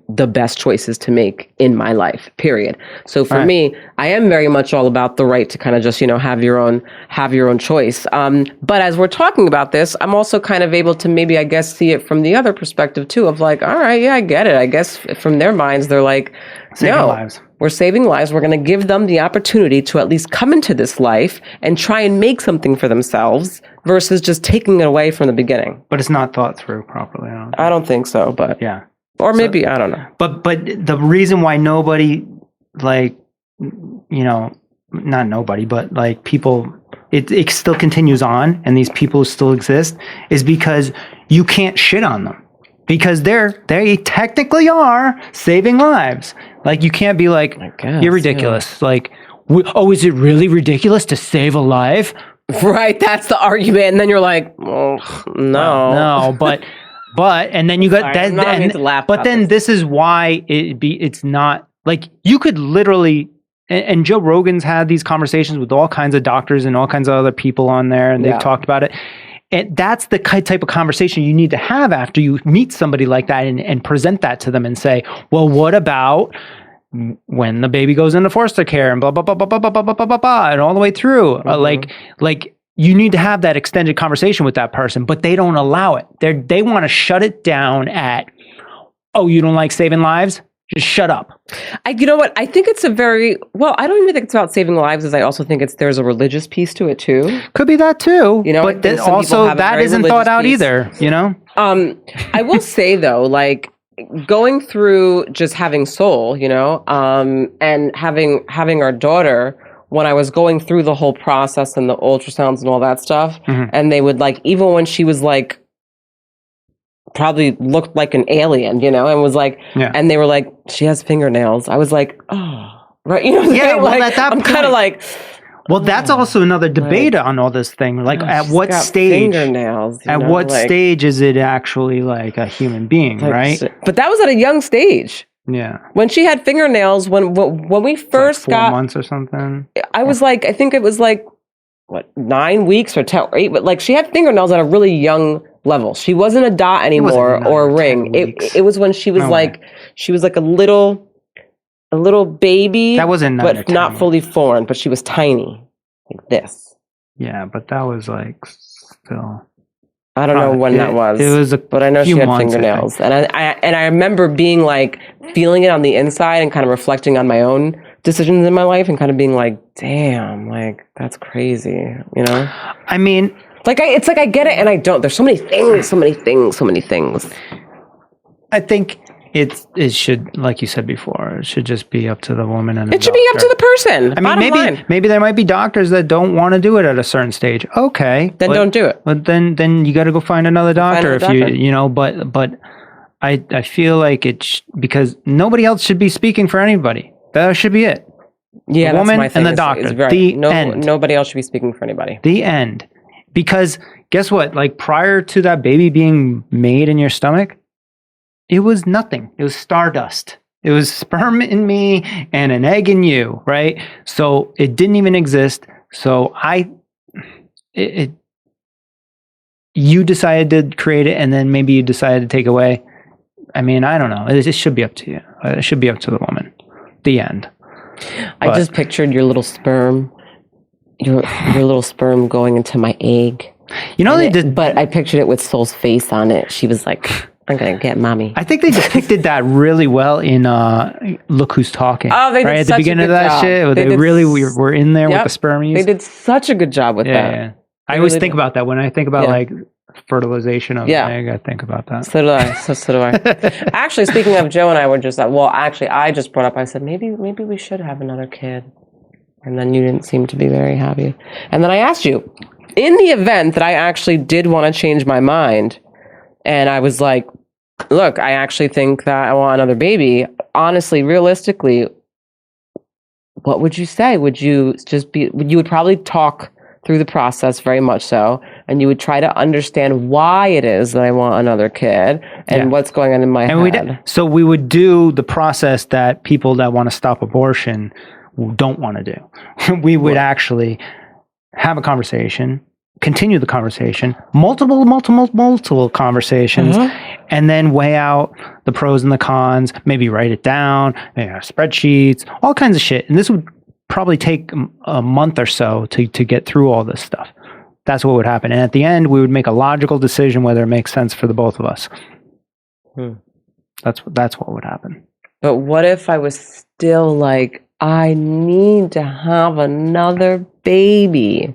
the best choices to make in my life, period. So for me, I am very much all about the right to kind of just, have your own choice. But as we're talking about this, I'm also kind of able to maybe, I guess, see it from the other perspective too, of like, all right, yeah, I get it. I guess from their minds, they're like, we're saving lives. We're going to give them the opportunity to at least come into this life and try and make something for themselves versus just taking it away from the beginning. But it's not thought through properly. I don't think so, but yeah. Or maybe, I don't know. But the reason why nobody, like, not nobody, but like people, it still continues on and these people still exist is because you can't shit on them. Because they technically are saving lives. Like, you can't be like, you're ridiculous. Yeah. Like, is it really ridiculous to save a life? Right, that's the argument. And then you're like, oh, no. No, but, and then you got that. But then this is why it's not, like, you could literally, and Joe Rogan's had these conversations with all kinds of doctors and all kinds of other people on there, and they've talked about it. And that's the type of conversation you need to have after you meet somebody like that and present that to them and say, well, what about when the baby goes into foster care and blah, blah, blah, blah, blah, blah, blah, blah, blah, blah, and all the way through. Like you need to have that extended conversation with that person, but they don't allow it. They want to shut it down at, oh, you don't like saving lives? Just shut up. You know what? I think it's I don't even think it's about saving lives, as I also think there's a religious piece to it too. Could be that too. But then also that isn't thought out either, I will say though, like going through just having Soul, and having our daughter, when I was going through the whole process and the ultrasounds and all that stuff, and they would like, even when she was like, probably looked like an alien, and was like, and they were like, she has fingernails. I was like, oh, right. Well, like, at that I'm kind of like, well, that's also another debate on all this thing. Like, at what stage? Fingernails. At what stage is it actually like a human being, right? But that was at a young stage. Yeah. When she had fingernails, when we first got 4 months or something. I was like, I think it was like 9 weeks or 10 or 8, but like she had fingernails at a really young level. She wasn't a dot anymore or a ring. It was when she was she was like a little baby. That wasn't but not fully formed, but she was tiny, like this. Yeah, but that was like still. I don't know when that was. It was but I know she had fingernails, and I remember being like feeling it on the inside and kind of reflecting on my own decisions in my life and kind of being like, damn, like that's crazy, I mean. It's like I get it and I don't. There's so many things. I think it should, like you said before, it should just be up to the woman and it should be up to the person. I mean, maybe there might be doctors that don't want to do it at a certain stage. Okay, then don't do it. But then you got to go find another doctor But I feel like because nobody else should be speaking for anybody. That should be it. Yeah, the woman and the doctor. End. Nobody else should be speaking for anybody. The end. Because guess what? Like prior to that baby being made in your stomach, it was nothing. It was stardust. It was sperm in me and an egg in you, right? So it didn't even exist. So you decided to create it, and then maybe you decided to take away. I mean, I don't know. It should be up to you. It should be up to the woman. The end. I just pictured your little sperm, your little sperm going into my egg. You know, But I pictured it with Soul's face on it. She was like, I'm going to get mommy. I think they depicted that really well in Look Who's Talking. Oh, they did right at such the beginning a good of that job. shit. They really were in there with the spermies. They did such a good job with that. Yeah. I always think about that when I think about like fertilization of an egg. I think about that. So do I. So do I. Actually, speaking of, Joe and I were just I just brought up. I said maybe we should have another kid, and then you didn't seem to be very happy. And then I asked you, in the event that I actually did want to change my mind, and I was like, look, I actually think that I want another baby. Honestly, realistically, what would you say? Would you you would probably talk through the process very much so, and you would try to understand why it is that I want another kid and what's going on in my head. So we would do the process that people that want to stop abortion don't want to do. We would actually have a conversation, continue the conversation, multiple conversations, and then weigh out the pros and the cons, maybe write it down, spreadsheets, all kinds of shit. And this would probably take a month or so to get through all this stuff. That's what would happen. And at the end, we would make a logical decision whether it makes sense for the both of us. That's what would happen. But what if I was still like, I need to have another baby?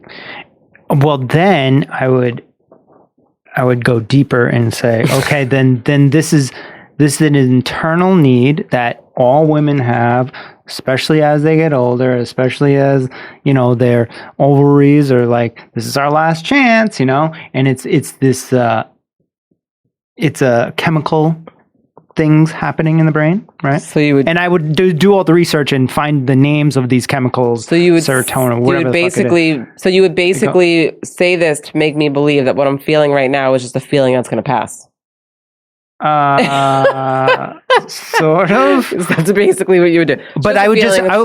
Well, then I would go deeper and say, okay, then this is an internal need that all women have, especially as they get older, especially as, their ovaries are like, this is our last chance, and it's this, it's a chemical things happening in the brain, right? So you would, and I would do all the research and find the names of these chemicals. So you would serotonin, or whatever. You would basically say this to make me believe that what I'm feeling right now is just a feeling that's going to pass. Sort of. That's basically what you would do. But I would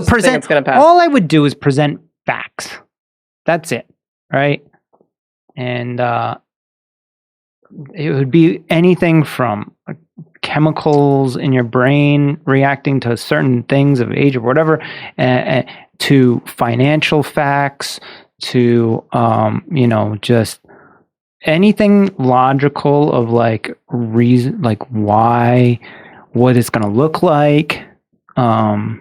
present. All I would do is present facts. That's it, right? And it would be anything from chemicals in your brain reacting to certain things of age or whatever, to financial facts, to just anything logical of like reason, like why, what it's going to look like, all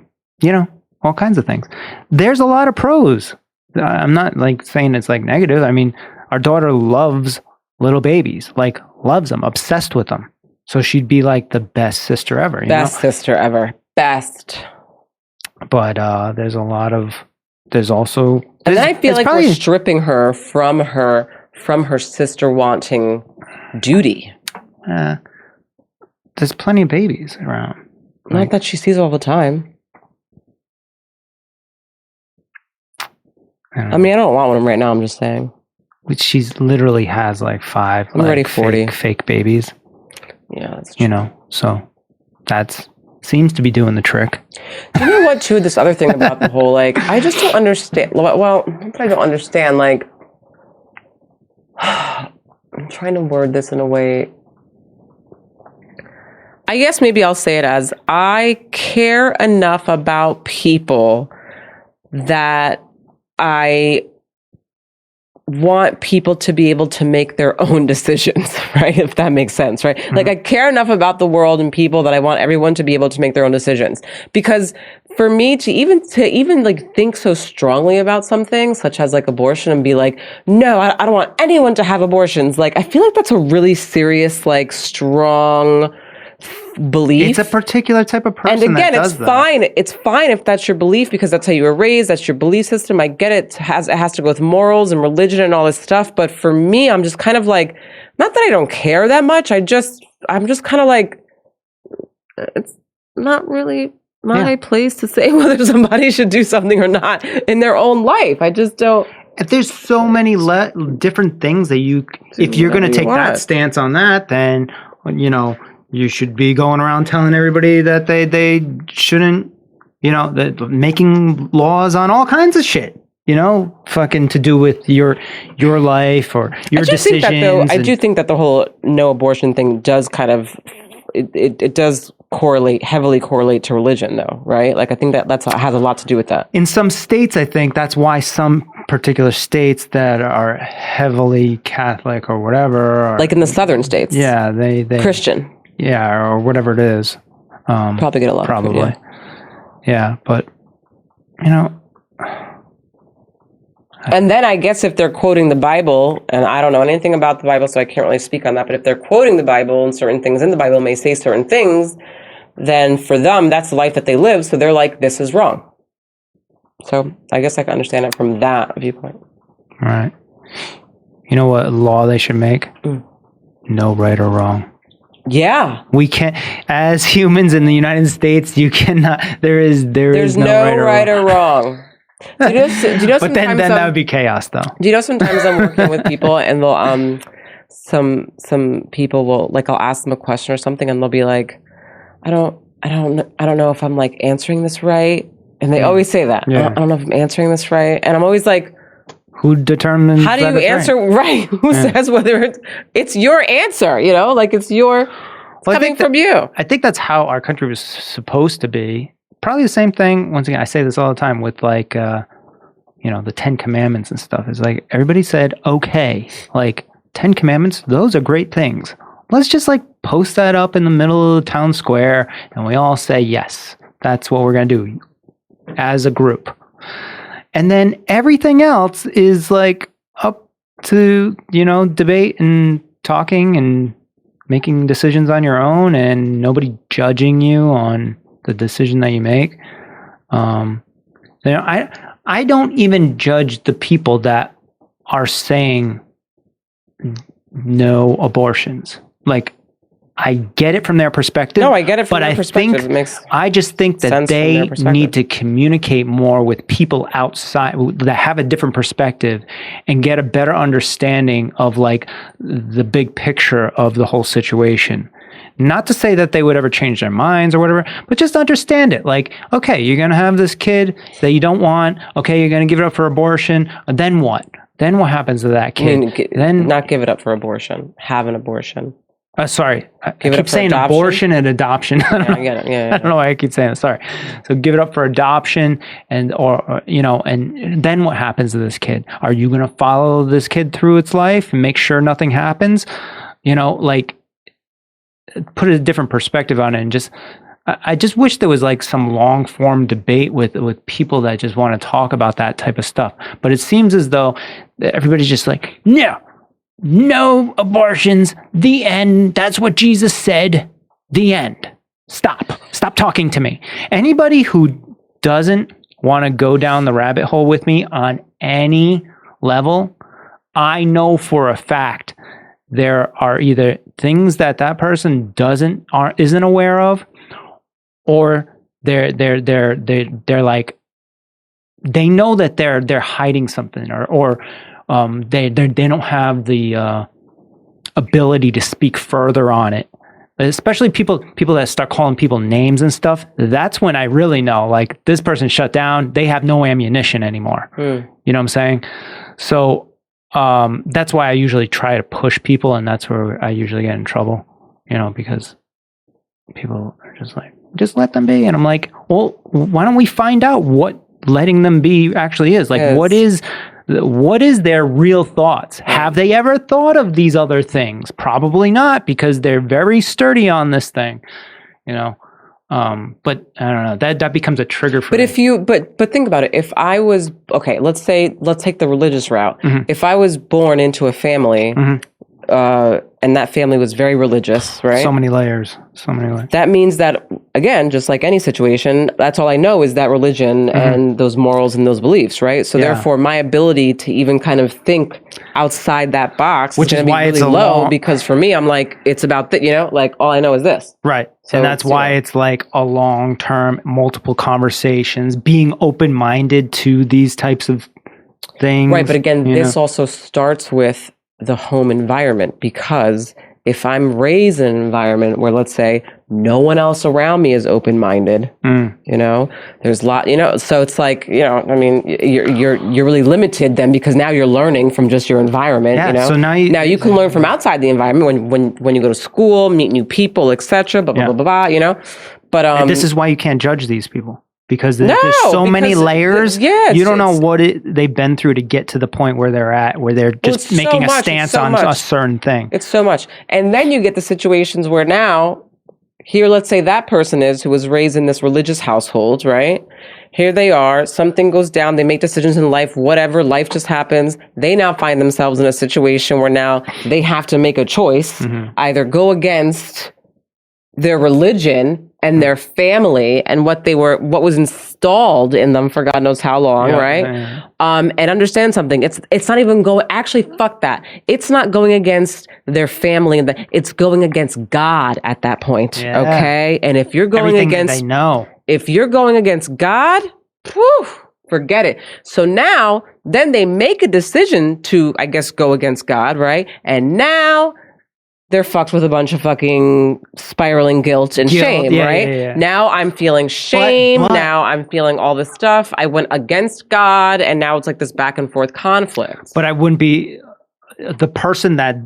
kinds of things. There's a lot of pros. I'm not like saying it's like negative. I mean, our daughter loves little babies, like loves them, obsessed with them. So she'd be like the best sister ever. Sister ever. Best. But there's also. And then I feel like we're stripping her from her sister wanting duty. There's plenty of babies around. Not that she sees all the time. I mean, I don't want one right now, I'm just saying. Which she's literally has like 5 I'm already 40. Fake babies. Yeah, that's true. So that seems to be doing the trick. Do you know what, too, this other thing about the whole, like, I just don't understand. Well, not that I don't understand, like, I'm trying to word this in a way. I guess maybe I'll say it as, I care enough about people that I want people to be able to make their own decisions, right? If that makes sense, right? Mm-hmm. Like I care enough about the world and people that I want everyone to be able to make their own decisions. Because for me to even like think so strongly about something such as like abortion and be like, no, I don't want anyone to have abortions. Like, I feel like that's a really serious, like strong belief. It's a particular type of person. And again, it's fine. It's fine if that's your belief because that's how you were raised. That's your belief system. I get it. It has to go with morals and religion and all this stuff. But for me, I'm just kind of like, not that I don't care that much. I'm just kind of like, it's not really my place to say whether somebody should do something or not in their own life. I just don't. If there's so many different things that if you're going to take that stance on that, then, you should be going around telling everybody that they shouldn't, that making laws on all kinds of shit, fucking to do with your life or your decisions. I do think that the whole no abortion thing does kind of, it does heavily correlate to religion though, right? Like I think that has a lot to do with that. In some states, I think that's why some particular states that are heavily Catholic or whatever. Or, Like in the southern states. yeah, they Christian. Yeah, or whatever it is. Probably get a lot probably. of food, Yeah, but you know. And then I guess if they're quoting the Bible, and I don't know anything about the Bible, so I can't really speak on that, but if they're quoting the Bible and certain things in the Bible may say certain things, then for them, that's the life that they live. So they're like, this is wrong. So I guess I can understand it from that viewpoint. Right. You know what law they should make? No right or wrong. Yeah. We can't, as humans in the United States, you cannot, there's no right or wrong. Do you know but then that would be chaos, though. Do you know sometimes I'm working with people and they'll some people will, like, I'll ask them a question or something and they'll be like, I don't know if I'm like answering this right, and they always say that. I don't know if I'm answering this right, and I'm always like, who determines? How do you answer right? Who says whether it's your answer? You know, like it's coming from you. I think that's how our country was supposed to be. Probably the same thing. Once again, I say this all the time with like, the 10 Commandments and stuff. It's like everybody said, okay, like 10 Commandments, those are great things. Let's just like post that up in the middle of the town square and we all say, yes, that's what we're going to do as a group. And then everything else is like up to, debate and talking and making decisions on your own and nobody judging you on the decision that you make. I don't even judge the people that are saying no abortions. Like, I get it from their perspective. No, I get it from their perspective. I just think that they need to communicate more with people outside that have a different perspective and get a better understanding of like the big picture of the whole situation. Not to say that they would ever change their minds or whatever, but just understand it. Like, okay, you're going to have this kid that you don't want. Okay, you're going to give it up for abortion. Then what? Then what happens to that kid? Then not give it up for abortion. Have an abortion. Sorry, I keep saying abortion and adoption. I get it. Yeah, I don't know why I keep saying it. Sorry. So give it up for adoption, and then what happens to this kid? Are you going to follow this kid through its life and make sure nothing happens? Like put a different perspective on it, and I just wish there was like some long form debate with people that just want to talk about that type of stuff. But it seems as though everybody's just like, no abortions, the end. That's what Jesus said, the end. Stop talking to me. Anybody who doesn't want to go down the rabbit hole with me on any level, I know for a fact there are either things that person isn't aware of, or they're like, they know that they're hiding something, or they don't have the ability to speak further on it. Especially people that start calling people names and stuff. That's when I really know, like, this person shut down. They have no ammunition anymore. You know what I'm saying? So that's why I usually try to push people, and that's where I usually get in trouble. Because people are just like, just let them be, and I'm like, well, why don't we find out what letting them be actually is? Like, yes. What is their real thoughts? Have they ever thought of these other things? Probably not, because they're very sturdy on this thing, but I don't know, that becomes a trigger for me. But think about it. If I was, okay, let's take the religious route. Mm-hmm. If I was born into a family, and that family was very religious, right? So many layers. That means that, again, just like any situation, that's all I know is that religion and those morals and those beliefs, right? So therefore, my ability to even kind of think outside that box is going to be really low, because for me, I'm like, it's about like all I know is this. Right. So and that's why it's like a long-term, multiple conversations, being open-minded to these types of things. Right. But again, this also starts with the home environment, because if I'm raised in an environment where, let's say, no one else around me is open-minded, there's a lot, so it's like, I mean, you're really limited then, because now you're learning from just your environment, So now you can learn from outside the environment when you go to school, meet new people, etc. Blah blah blah blah blah. But and this is why you can't judge these people. because there's so many layers. You don't know what they've been through to get to the point where they're at, where they're just making a stance on a certain thing. It's so much. And then you get the situations where now, here, let's say that person who was raised in this religious household, right? Here they are, something goes down, they make decisions in life, whatever, life just happens. They now find themselves in a situation where now they have to make a choice, either go against their religion and their family and what was installed in them for God knows how long, right? Yeah. And understand something. It's not even actually, fuck that. It's not going against their family, it's going against God at that point. Yeah. Okay. And if you're going if you're going against God, whew, forget it. So now, then they make a decision to, I guess, go against God, right? And now they're fucked with a bunch of fucking spiraling guilt and shame, right? Yeah. Now I'm feeling shame. Now I'm feeling all this stuff. I went against God, and now it's like this back and forth conflict. But I wouldn't be the person that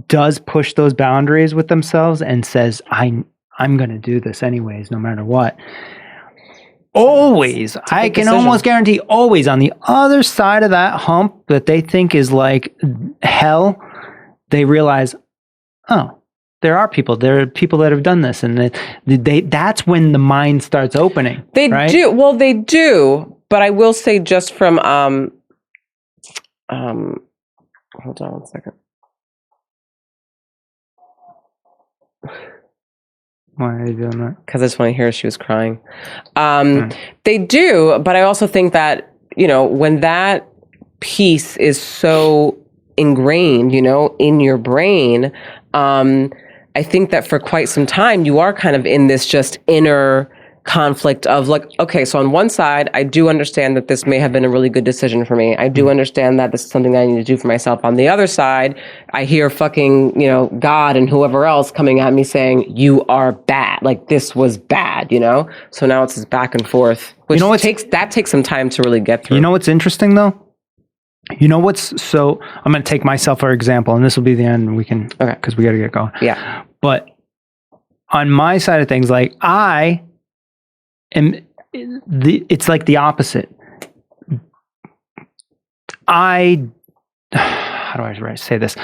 does push those boundaries with themselves and says, I'm going to do this anyways, no matter what. Always, I can almost guarantee, always on the other side of that hump that they think is like hell, they realize, oh, there are people that have done this, and that's when the mind starts opening. They do. Well, they do. But I will say, just from hold on one second. Why are you doing that? Because I just want to hear she was crying. They do, but I also think that, when that piece is so ingrained, in your brain, I think that for quite some time, you are kind of in this just inner conflict of like, okay, so on one side, I do understand that this may have been a really good decision for me. I do understand that this is something that I need to do for myself. On the other side, I hear fucking, God and whoever else coming at me saying, you are bad. Like, this was bad, So now it's this back and forth, which takes some time to really get through. You know what's interesting though? I'm going to take myself for example, and this will be the end. We can, because we got to get going. Yeah. But on my side of things, like it's like the opposite. How do I say this?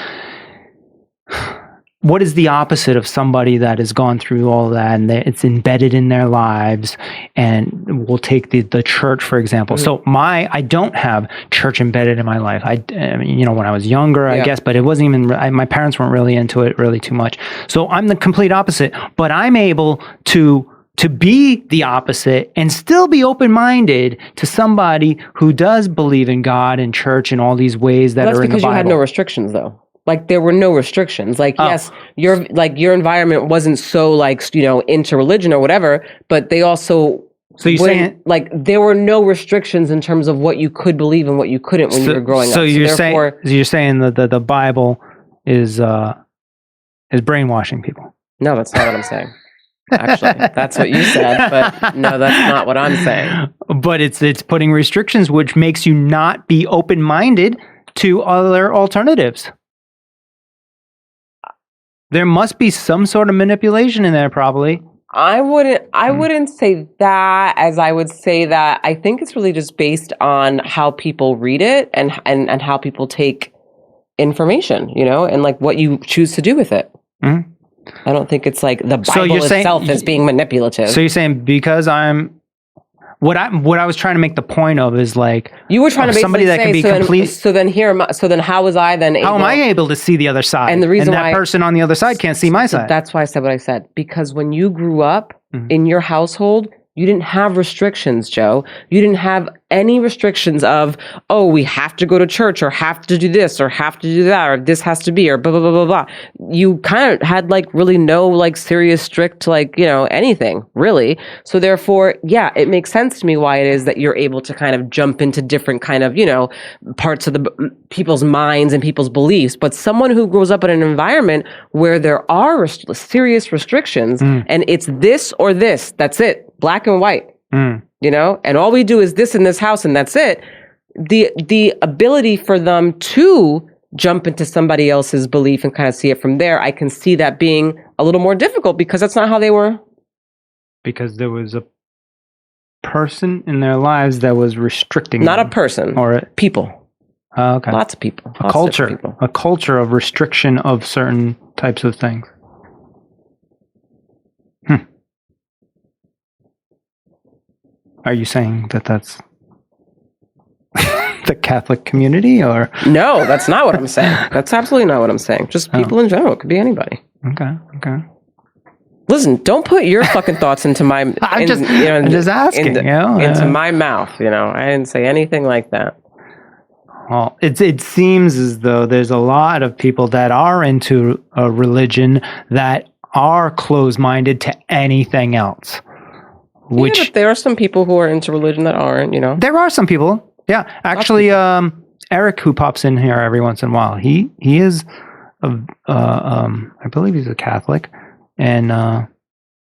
What is the opposite of somebody that has gone through all that and it's embedded in their lives? And we'll take the church, for example. So I don't have church embedded in my life. I mean, when I was younger, I guess, but it wasn't even, my parents weren't really into it really too much. So I'm the complete opposite, but I'm able to be the opposite and still be open-minded to somebody who does believe in God and church and all these ways that are in the Bible. That's because you had no restrictions though. Like, there were no restrictions. Like, yes, your environment wasn't so into religion or whatever, but they also, so you're saying, like, there were no restrictions in terms of what you could believe and what you couldn't when you were growing up. So you're saying that the Bible is brainwashing people. No, that's not what I'm saying. Actually, that's what you said, but no, that's not what I'm saying. But it's putting restrictions, which makes you not be open-minded to other alternatives. There must be some sort of manipulation in there, probably. I wouldn't say that, as I would say that I think it's really just based on how people read it and how people take information, and like what you choose to do with it. Mm-hmm. I don't think it's like the Bible itself is being manipulative. So you're saying because what I was trying to make the point of is like you were trying to somebody that can be complete. So then how was I then? How am I able to see the other side? And the reason that person on the other side can't see my side. That's why I said what I said. Because when you grew up in your household, you didn't have restrictions, Joe. You didn't have any restrictions of, oh, we have to go to church or have to do this or have to do that or this has to be or blah, blah, blah, blah, blah. You kind of had like really no like serious strict like, anything really. So therefore, yeah, it makes sense to me why it is that you're able to kind of jump into different kind of, parts of the people's minds and people's beliefs. But someone who grows up in an environment where there are serious restrictions and it's this or this, that's it. Black and white, and all we do is this in this house and that's it. The ability for them to jump into somebody else's belief and kind of see it from there, I can see that being a little more difficult because that's not how they were. Because there was a person in their lives that was restricting Not them? a person. Or People. okay. Lots of people. A Lots of different culture. people. A culture of restriction of certain types of things. Are you saying that that's the Catholic community, or? No, that's not what I'm saying. That's absolutely not what I'm saying. Just people in general. It could be anybody. Okay. Listen, don't put your fucking thoughts into my. I'm just asking. Into my mouth. I didn't say anything like that. Well, it seems as though there's a lot of people that are into a religion that are closed-minded to anything else. Which but there are some people who are into religion that aren't. There are some people. Yeah, actually, Eric, who pops in here every once in a while, he is, I believe he's a Catholic, and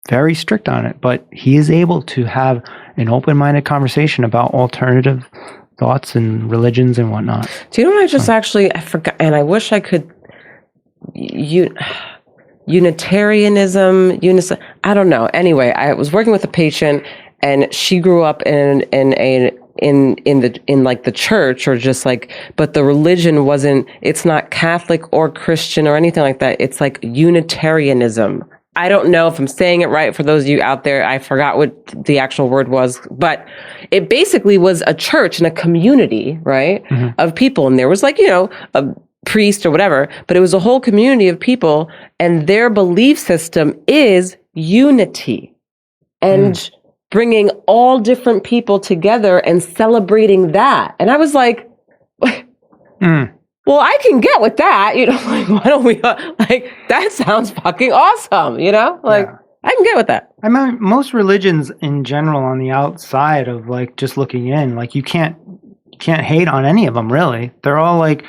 very strict on it. But he is able to have an open-minded conversation about alternative thoughts and religions and whatnot. Do you know what I forgot, and I wish I could. Unitarianism, I don't know. Anyway, I was working with a patient, and she grew up in like the church, or just like, but the religion wasn't. It's not Catholic or Christian or anything like that. It's like Unitarianism. I don't know if I'm saying it right. For those of you out there, I forgot what the actual word was, but it basically was a church and a community, right, of people, and there was like a priest or whatever, but it was a whole community of people, and their belief system is unity and bringing all different people together and celebrating that. And I was like, well, I can get with that, like, why don't we, like, that sounds fucking awesome, like, I can get with that. I mean, most religions in general, on the outside of like just looking in, like you can't hate on any of them really. They're all like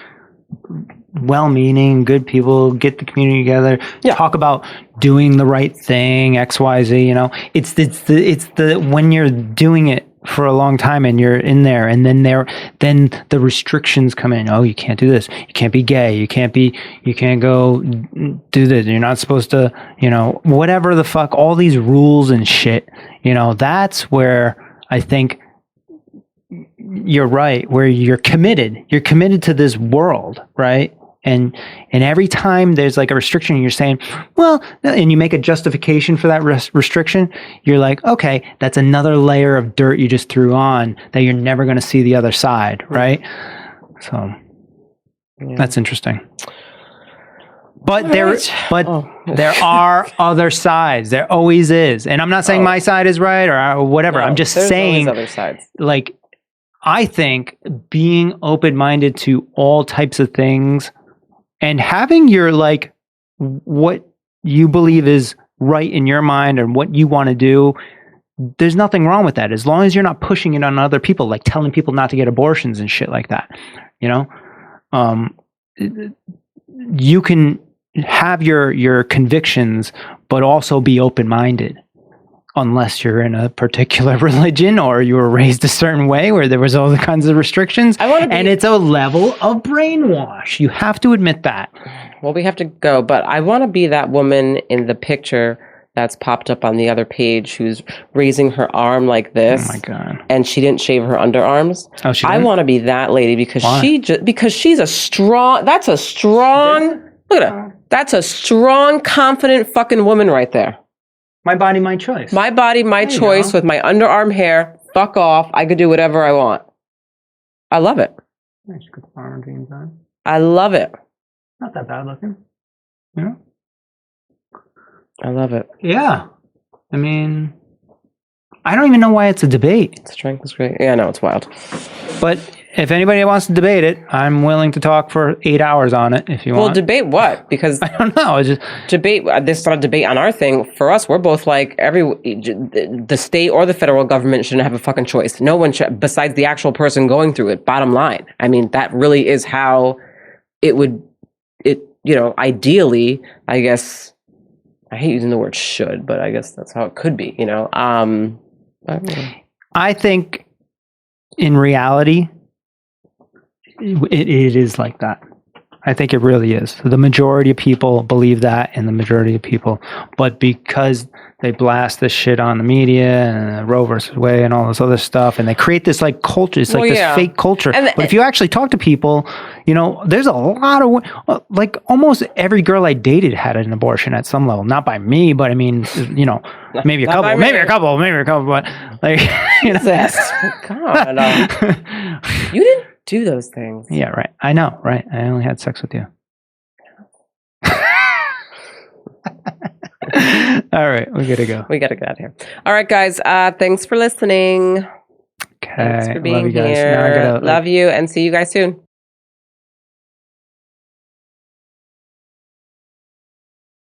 well-meaning, good people, get the community together, talk about doing the right thing, XYZ. It's the when you're doing it for a long time and you're in there, and then the restrictions come in. Oh, you can't do this. You can't be gay. You can't go do this. You're not supposed to, whatever the fuck, all these rules and shit. That's where I think you're right, where you're committed to this world, right? And every time there's like a restriction, you're saying, well, and you make a justification for that restriction, you're like, okay, that's another layer of dirt you just threw on that you're never going to see the other side, right? So that's interesting. But there are other sides. There always is. And I'm not saying my side is right or whatever. No, I'm just saying, other sides. Like, I think being open-minded to all types of things and having your, like, what you believe is right in your mind and what you want to do, there's nothing wrong with that, as long as you're not pushing it on other people, like telling people not to get abortions and shit like that. You can have your convictions, but also be open-minded. Unless you're in a particular religion or you were raised a certain way where there was all the kinds of restrictions. And it's a level of brainwash. You have to admit that. Well, we have to go, but I want to be that woman in the picture that's popped up on the other page who's raising her arm like this. Oh my God. And she didn't shave her underarms. Oh, she I want to be that lady because she's a strong, look at her. That's a strong, confident fucking woman right there. My body, my choice. My body, my choice with my underarm hair. Fuck off. I could do whatever I want. I love it. Nice, good farmer jeans on. I love it. Not that bad looking. Yeah. I love it. Yeah. I mean, I don't even know why it's a debate. Strength is great. Yeah, no, it's wild. But if anybody wants to debate it, I'm willing to talk for 8 hours on it if you want. Well, debate what? Because I don't know. It's just debate. This is not a debate on our thing. For us, we're both like the state or the federal government shouldn't have a fucking choice. No one should, besides the actual person going through it. Bottom line. I mean, that really is how it would. Ideally, I guess. I hate using the word should, but I guess that's how it could be. I think in reality, it is like that. I think it really is. The majority of people believe that, and the majority of people, but because they blast this shit on the media and Roe versus Wade and all this other stuff, and they create this like culture. It's like this fake culture. But if you actually talk to people, there's a lot of like almost every girl I dated had an abortion at some level. Not by me, but I mean, maybe a couple, but like, Jesus, God, you didn't do those things. Yeah, right. I know, right? I only had sex with you. All right, we gotta go. We gotta get out of here. All right, guys. Thanks for listening. Okay, Thanks for being love you guys. here. Now I gotta, love you, and see you guys soon.